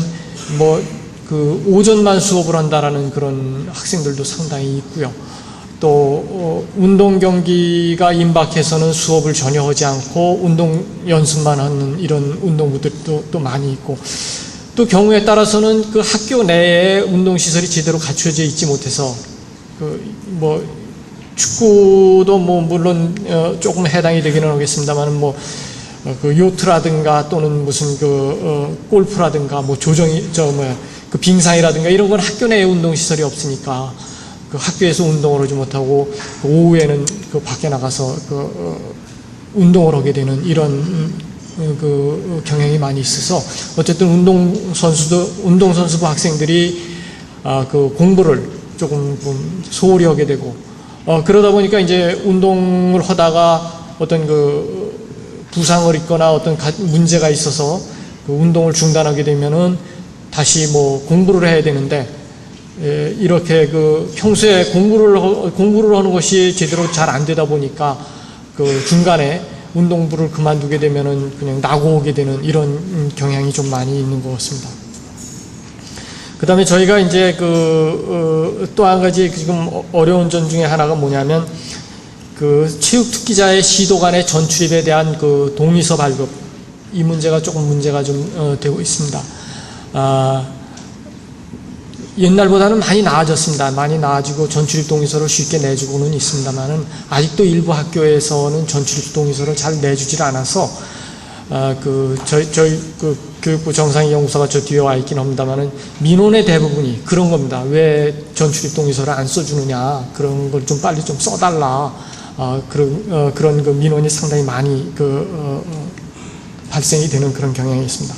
오전만 수업을 한다라는 그런 학생들도 상당히 있고요. 또 운동 경기가 임박해서는 수업을 전혀 하지 않고 운동 연습만 하는 이런 운동부들도 또 많이 있고 또 경우에 따라서는 학교 내에 운동 시설이 제대로 갖춰져 있지 못해서 축구도 뭐 물론 조금 해당이 되기는 하겠습니다만 뭐 그 요트라든가 또는 무슨 골프라든가 뭐 그 빙상이라든가 이런 건 학교 내에 운동 시설이 없으니까 그 학교에서 운동을 하지 못하고 그 오후에는 그 밖에 나가서 운동을 하게 되는 이런 그 경향이 많이 있어서 어쨌든 운동선수부 학생들이 그 공부를 조금 소홀히 하게 되고 그러다 보니까 이제 운동을 하다가 어떤 그 부상을 입거나 어떤 문제가 있어서 그 운동을 중단하게 되면은 다시 뭐 공부를 해야 되는데 이렇게 그 평소에 공부를 하는 것이 제대로 잘 안 되다 보니까 그 중간에 운동부를 그만두게 되면은 그냥 나고 오게 되는 이런 경향이 좀 많이 있는 것 같습니다. 그 다음에 저희가 이제 또 한 가지 지금 어려운 점 중에 하나가 뭐냐면 그 체육특기자의 시도 간의 전출입에 대한 그 동의서 발급, 이 문제가 조금 문제가 좀 되고 있습니다. 옛날보다는 많이 나아졌습니다. 많이 나아지고 전출입 동의서를 쉽게 내주고는 있습니다만은 아직도 일부 학교에서는 전출입 동의서를 잘 내주질 않아서 저희 교육부 정상위 연구소가 저 뒤에 와 있긴 합니다만은 민원의 대부분이 그런 겁니다. 왜 전출입 동의서를 안 써주느냐, 그런 걸 좀 빨리 좀 써달라. 그런 그 민원이 상당히 많이 발생이 되는 그런 경향이 있습니다.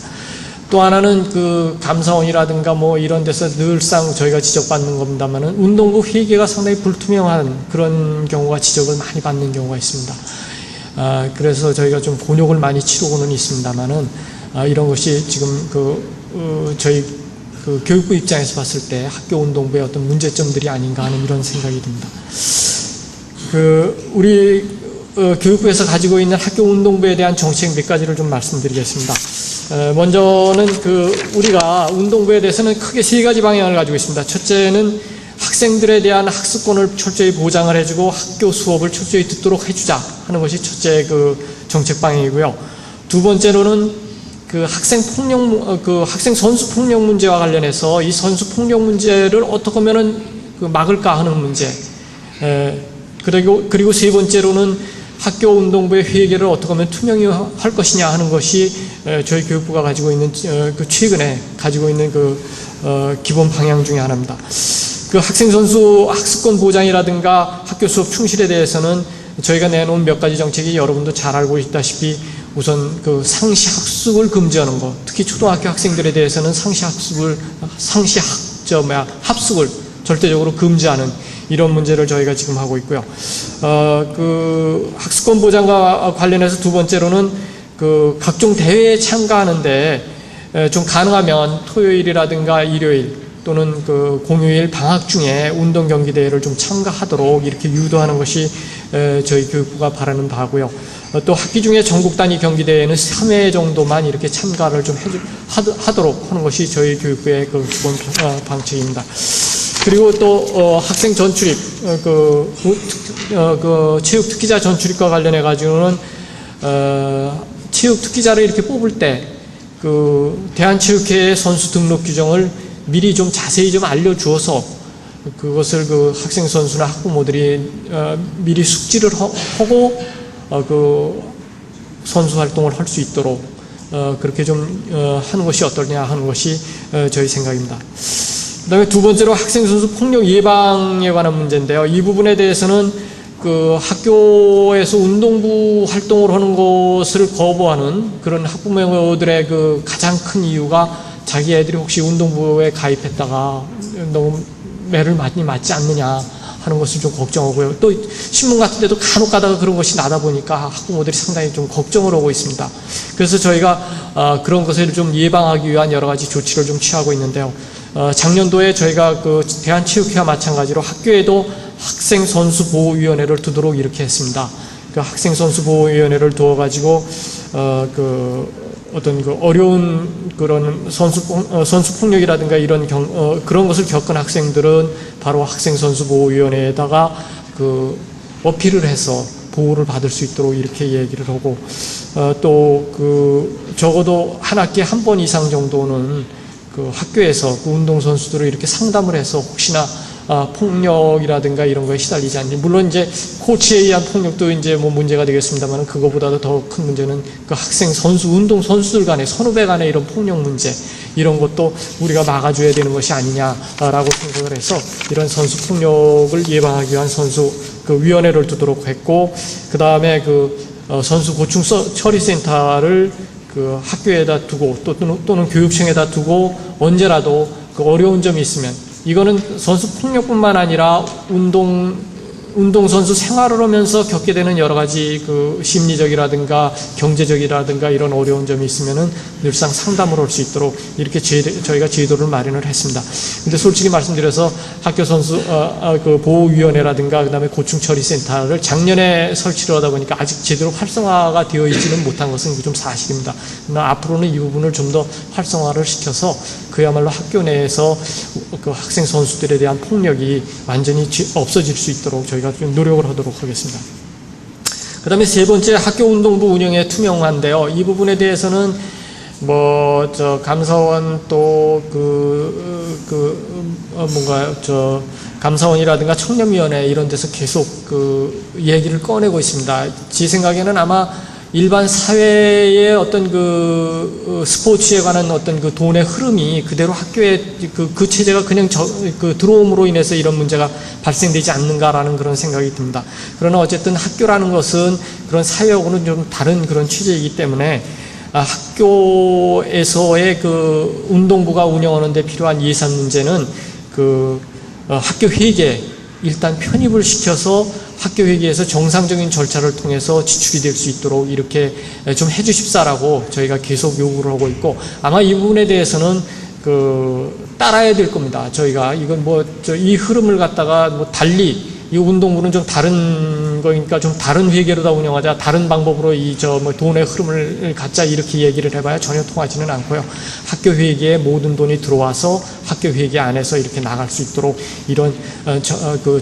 또 하나는 그 감사원이라든가 뭐 이런 데서 늘상 저희가 지적받는 겁니다만은 운동부 회계가 상당히 불투명한 그런 경우가 지적을 많이 받는 경우가 있습니다. 그래서 저희가 좀 곤욕을 많이 치르고는 있습니다만은 이런 것이 지금 저희 그 교육부 입장에서 봤을 때 학교 운동부의 어떤 문제점들이 아닌가 하는 이런 생각이 듭니다. 우리 교육부에서 가지고 있는 학교 운동부에 대한 정책 몇 가지를 좀 말씀드리겠습니다. 먼저는 우리가 운동부에 대해서는 크게 세 가지 방향을 가지고 있습니다. 첫째는 학생들에 대한 학습권을 철저히 보장을 해주고 학교 수업을 철저히 듣도록 해주자 하는 것이 첫째 정책 방향이고요. 두 번째로는 학생 선수 폭력 문제와 관련해서 이 선수 폭력 문제를 어떻게 하면은 막을까 하는 문제. 그리고 세 번째로는 학교 운동부의 회계를 어떻게 하면 투명히 할 것이냐 하는 것이 저희 교육부가 가지고 있는 최근에 가지고 있는 기본 방향 중에 하나입니다. 학생 선수 학습권 보장이라든가 학교 수업 충실에 대해서는 저희가 내놓은 몇 가지 정책이 여러분도 잘 알고 있다시피 우선 상시 학습을 금지하는 것, 특히 초등학교 학생들에 대해서는 합숙을 절대적으로 금지하는 이런 문제를 저희가 지금 하고 있고요. 학습권 보장과 관련해서 두 번째로는 각종 대회에 참가하는데 좀 가능하면 토요일이라든가 일요일 또는 공휴일 방학 중에 운동 경기 대회를 좀 참가하도록 이렇게 유도하는 것이 저희 교육부가 바라는 바고요. 또 학기 중에 전국 단위 경기 대회는 3회 정도만 이렇게 참가를 좀 하도록 하는 것이 저희 교육부의 기본 방책입니다. 그리고 또 학생 전출입, 체육 특기자 전출입과 관련해 가지고는 체육 특기자를 이렇게 뽑을 때 대한체육회의 선수 등록 규정을 미리 좀 자세히 좀 알려주어서 그것을 학생 선수나 학부모들이 미리 숙지를 하고 선수 활동을 할 수 있도록 그렇게 좀 하는 것이 어떠냐 하는 것이 저희 생각입니다. 그 다음에 두 번째로 학생 선수 폭력 예방에 관한 문제인데요. 이 부분에 대해서는 학교에서 운동부 활동을 하는 것을 거부하는 그런 학부모들의 가장 큰 이유가 자기 애들이 혹시 운동부에 가입했다가 너무 매를 많이 맞지 않느냐 하는 것을 좀 걱정하고요. 또 신문 같은 데도 간혹 가다가 그런 것이 나다 보니까 학부모들이 상당히 좀 걱정을 하고 있습니다. 그래서 저희가 그런 것을 좀 예방하기 위한 여러 가지 조치를 좀 취하고 있는데요. 작년도에 저희가 대한체육회와 마찬가지로 학교에도 학생선수보호위원회를 두도록 이렇게 했습니다. 학생선수보호위원회를 두어가지고 어떤 어려운 그런 선수폭력이라든가 이런 그런 것을 겪은 학생들은 바로 학생선수보호위원회에다가 어필을 해서 보호를 받을 수 있도록 이렇게 얘기를 하고 또 적어도 한 학기에 한 번 이상 정도는 학교에서 운동선수들을 이렇게 상담을 해서 혹시나 폭력이라든가 이런 거에 시달리지 않니. 물론 이제 코치에 의한 폭력도 이제 뭐 문제가 되겠습니다만 그거보다도 더 큰 문제는 그 학생 선수 운동 선수들 간의 선후배 간의 이런 폭력 문제 이런 것도 우리가 막아줘야 되는 것이 아니냐라고 생각을 해서 이런 선수 폭력을 예방하기 위한 선수 그 위원회를 두도록 했고 그 다음에 선수 고충 처리센터를 그 학교에다 두고 또는 교육청에다 두고 언제라도 그 어려운 점이 있으면 이거는 선수 폭력뿐만 아니라 운동선수 생활을 하면서 겪게 되는 여러 가지 그 심리적이라든가 경제적이라든가 이런 어려운 점이 있으면은 늘상 상담을 할 수 있도록 이렇게 저희가 제도를 마련을 했습니다. 근데 솔직히 말씀드려서 학교 선수, 그 보호위원회라든가 그 다음에 고충처리센터를 작년에 설치를 하다 보니까 아직 제대로 활성화가 되어 있지는 못한 것은 좀 사실입니다. 그러나 앞으로는 이 부분을 좀 더 활성화를 시켜서 그야말로 학교 내에서 그 학생 선수들에 대한 폭력이 완전히 없어질 수 있도록 저희가 좀 노력을 하도록 하겠습니다. 그 다음에 세 번째 학교 운동부 운영의 투명화인데요. 이 부분에 대해서는 감사원 또 감사원이라든가 청년위원회 이런 데서 계속 그 얘기를 꺼내고 있습니다. 제 생각에는 아마 일반 사회의 어떤 그 스포츠에 관한 어떤 그 돈의 흐름이 그대로 학교에 그 체제가 그냥 들어옴으로 인해서 이런 문제가 발생되지 않는가라는 그런 생각이 듭니다. 그러나 어쨌든 학교라는 것은 그런 사회하고는 좀 다른 그런 체제이기 때문에 학교에서의 그 운동부가 운영하는 데 필요한 예산 문제는 학교 회계 일단 편입을 시켜서 학교 회계에서 정상적인 절차를 통해서 지출이 될 수 있도록 이렇게 좀 해주십사라고 저희가 계속 요구를 하고 있고 아마 이 부분에 대해서는 따라야 될 겁니다. 저희가 이건 이 흐름을 갖다가 달리 이 운동부는 좀 다른 거니까 좀 다른 회계로다 운영하자, 다른 방법으로 돈의 흐름을 갖자 이렇게 얘기를 해봐야 전혀 통하지는 않고요. 학교 회계에 모든 돈이 들어와서 학교 회계 안에서 이렇게 나갈 수 있도록 이런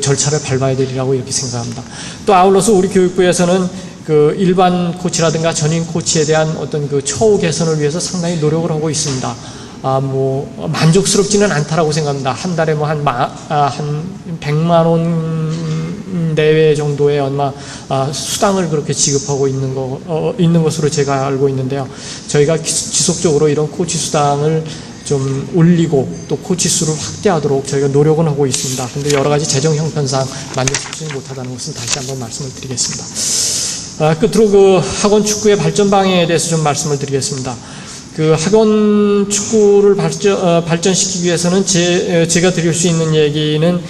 절차를 밟아야 되리라고 이렇게 생각합니다. 또 아울러서 우리 교육부에서는 일반 코치라든가 전임 코치에 대한 어떤 처우 개선을 위해서 상당히 노력을 하고 있습니다. 만족스럽지는 않다라고 생각합니다. 한 달에 한 100만 원 내외 정도의 수당을 그렇게 지급하고 있는 것으로 제가 알고 있는데요. 저희가 지속적으로 이런 코치 수당을 좀 올리고 또 코치 수를 확대하도록 저희가 노력은 하고 있습니다. 근데 여러 가지 재정 형편상 만족스럽지 못하다는 것은 다시 한번 말씀을 드리겠습니다. 끝으로 학원 축구의 발전 방향에 대해서 좀 말씀을 드리겠습니다. 학원 축구를 발전시키기 위해서는 제가 드릴 수 있는 얘기는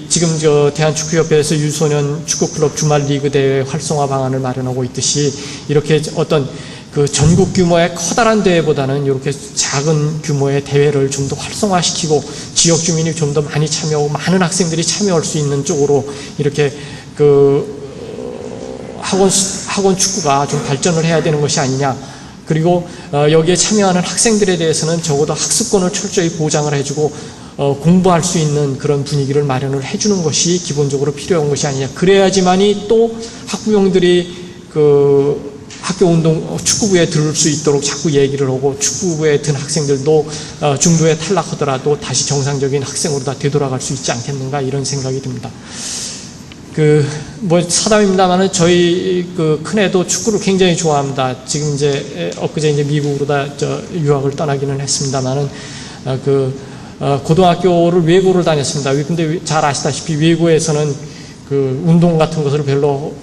지금 대한축구협회에서 유소년 축구클럽 주말 리그 대회 활성화 방안을 마련하고 있듯이 이렇게 어떤 전국 규모의 커다란 대회보다는 이렇게 작은 규모의 대회를 좀 더 활성화시키고 지역 주민이 좀 더 많이 참여하고 많은 학생들이 참여할 수 있는 쪽으로 이렇게 학원 축구가 좀 발전을 해야 되는 것이 아니냐. 그리고 여기에 참여하는 학생들에 대해서는 적어도 학습권을 철저히 보장을 해주고 공부할 수 있는 그런 분위기를 마련을 해주는 것이 기본적으로 필요한 것이 아니냐. 그래야지만이 또 학부형들이 학교 운동 축구부에 들을 수 있도록 자꾸 얘기를 하고 축구부에 든 학생들도 중도에 탈락하더라도 다시 정상적인 학생으로 다 되돌아갈 수 있지 않겠는가 이런 생각이 듭니다. 사담입니다만은 저희 큰애도 축구를 굉장히 좋아합니다. 지금 엊그제 미국으로 유학을 떠나기는 했습니다만은 고등학교를 외고를 다녔습니다. 근데 잘 아시다시피 외고에서는 운동 같은 것을 별로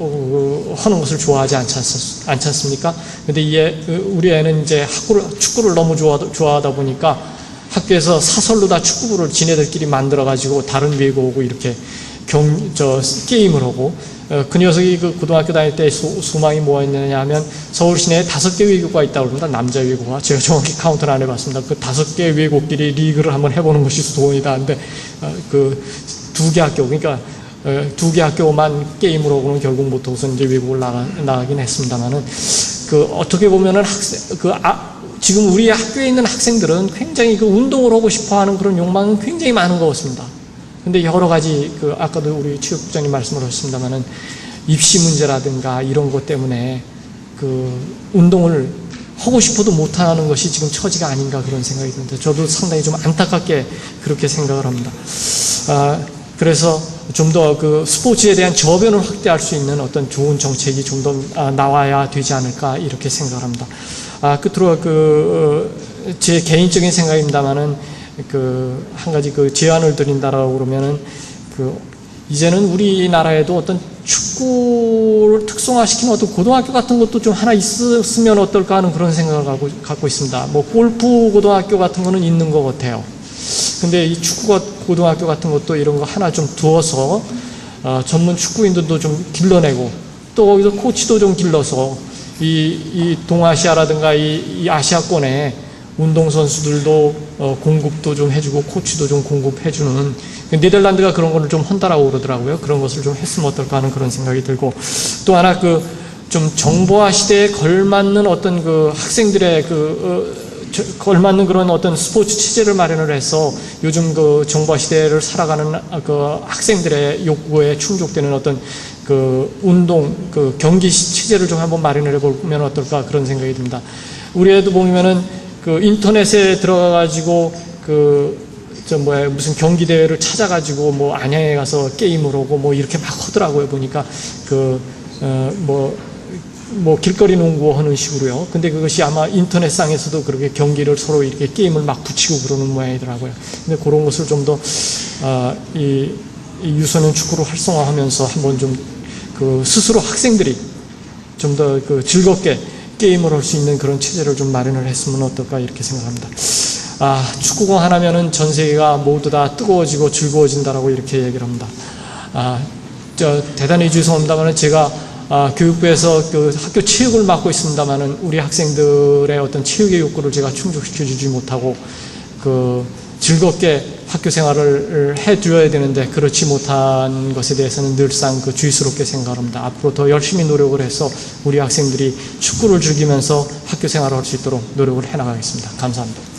하는 것을 좋아하지 않지 않습니까? 근데 우리 애는 축구를 너무 좋아하다 보니까 학교에서 사설로 다 축구부를 지네들끼리 만들어가지고 다른 외고 오고 이렇게 게임을 하고 그 녀석이 고등학교 다닐 때 소망이 뭐였느냐 하면 서울 시내에 5개 외고가 있다고 그럽니다. 남자 외고가. 제가 정확히 카운트를 안 해봤습니다. 5개 외고끼리 리그를 한번 해보는 것이 소원이다. 근데 2개 학교, 그러니까 2개 학교만 게임을 하고는 결국 못하고서 이제 외국을 나가긴 했습니다만은 어떻게 보면은 지금 우리 학교에 있는 학생들은 굉장히 운동을 하고 싶어 하는 그런 욕망은 굉장히 많은 것 같습니다. 근데 여러 가지 아까도 우리 체육국장님 말씀을 하셨습니다만은 입시 문제라든가 이런 것 때문에 운동을 하고 싶어도 못하는 것이 지금 처지가 아닌가 그런 생각이 드는데 저도 상당히 좀 안타깝게 그렇게 생각을 합니다. 그래서 좀 더 그 스포츠에 대한 저변을 확대할 수 있는 어떤 좋은 정책이 좀 더 나와야 되지 않을까 이렇게 생각을 합니다. 끝으로 제 개인적인 생각입니다만은 한 가지 제안을 드린다라고 그러면은 이제는 우리나라에도 어떤 축구를 특성화시키는 어떤 고등학교 같은 것도 좀 하나 있으면 어떨까 하는 그런 생각을 갖고 있습니다. 뭐 골프 고등학교 같은 거는 있는 것 같아요. 근데 이 축구 고등학교 같은 것도 이런 거 하나 좀 두어서 전문 축구인들도 좀 길러내고 또 거기서 코치도 좀 길러서 이 동아시아라든가 이 아시아권에 운동선수들도 공급도 좀 해주고 코치도 좀 공급해주는 네덜란드가 그런 거를 좀 한다라고 그러더라고요. 그런 것을 좀 했으면 어떨까 하는 그런 생각이 들고 또 하나 좀 정보화 시대에 걸맞는 어떤 학생들의 걸맞는 그런 어떤 스포츠 체제를 마련을 해서 요즘 정보화 시대를 살아가는 학생들의 욕구에 충족되는 어떤 운동 경기 체제를 좀 한번 마련을 해보면 어떨까 그런 생각이 듭니다. 우리 애도 보면은 인터넷에 들어가가지고 무슨 경기 대회를 찾아가지고 뭐 안양에 가서 게임을 하고 뭐 이렇게 막 하더라고요. 보니까 길거리 농구 하는 식으로요. 근데 그것이 아마 인터넷상에서도 그렇게 경기를 서로 이렇게 게임을 막 붙이고 그러는 모양이더라고요. 근데 그런 것을 좀 더 이 유소년 축구를 활성화하면서 한번 좀 스스로 학생들이 좀 더 즐겁게 게임을 할 수 있는 그런 체제를 좀 마련을 했으면 어떨까 이렇게 생각합니다. 축구공 하나면은 전 세계가 모두 다 뜨거워지고 즐거워진다라고 이렇게 얘기를 합니다. 대단히 죄송합니다만은 제가 교육부에서 학교 체육을 맡고 있습니다만은 우리 학생들의 어떤 체육의 욕구를 제가 충족시켜주지 못하고 즐겁게 학교 생활을 해줘야 되는데 그렇지 못한 것에 대해서는 늘상 주의스럽게 생각합니다. 앞으로 더 열심히 노력을 해서 우리 학생들이 축구를 즐기면서 학교 생활을 할 수 있도록 노력을 해나가겠습니다. 감사합니다.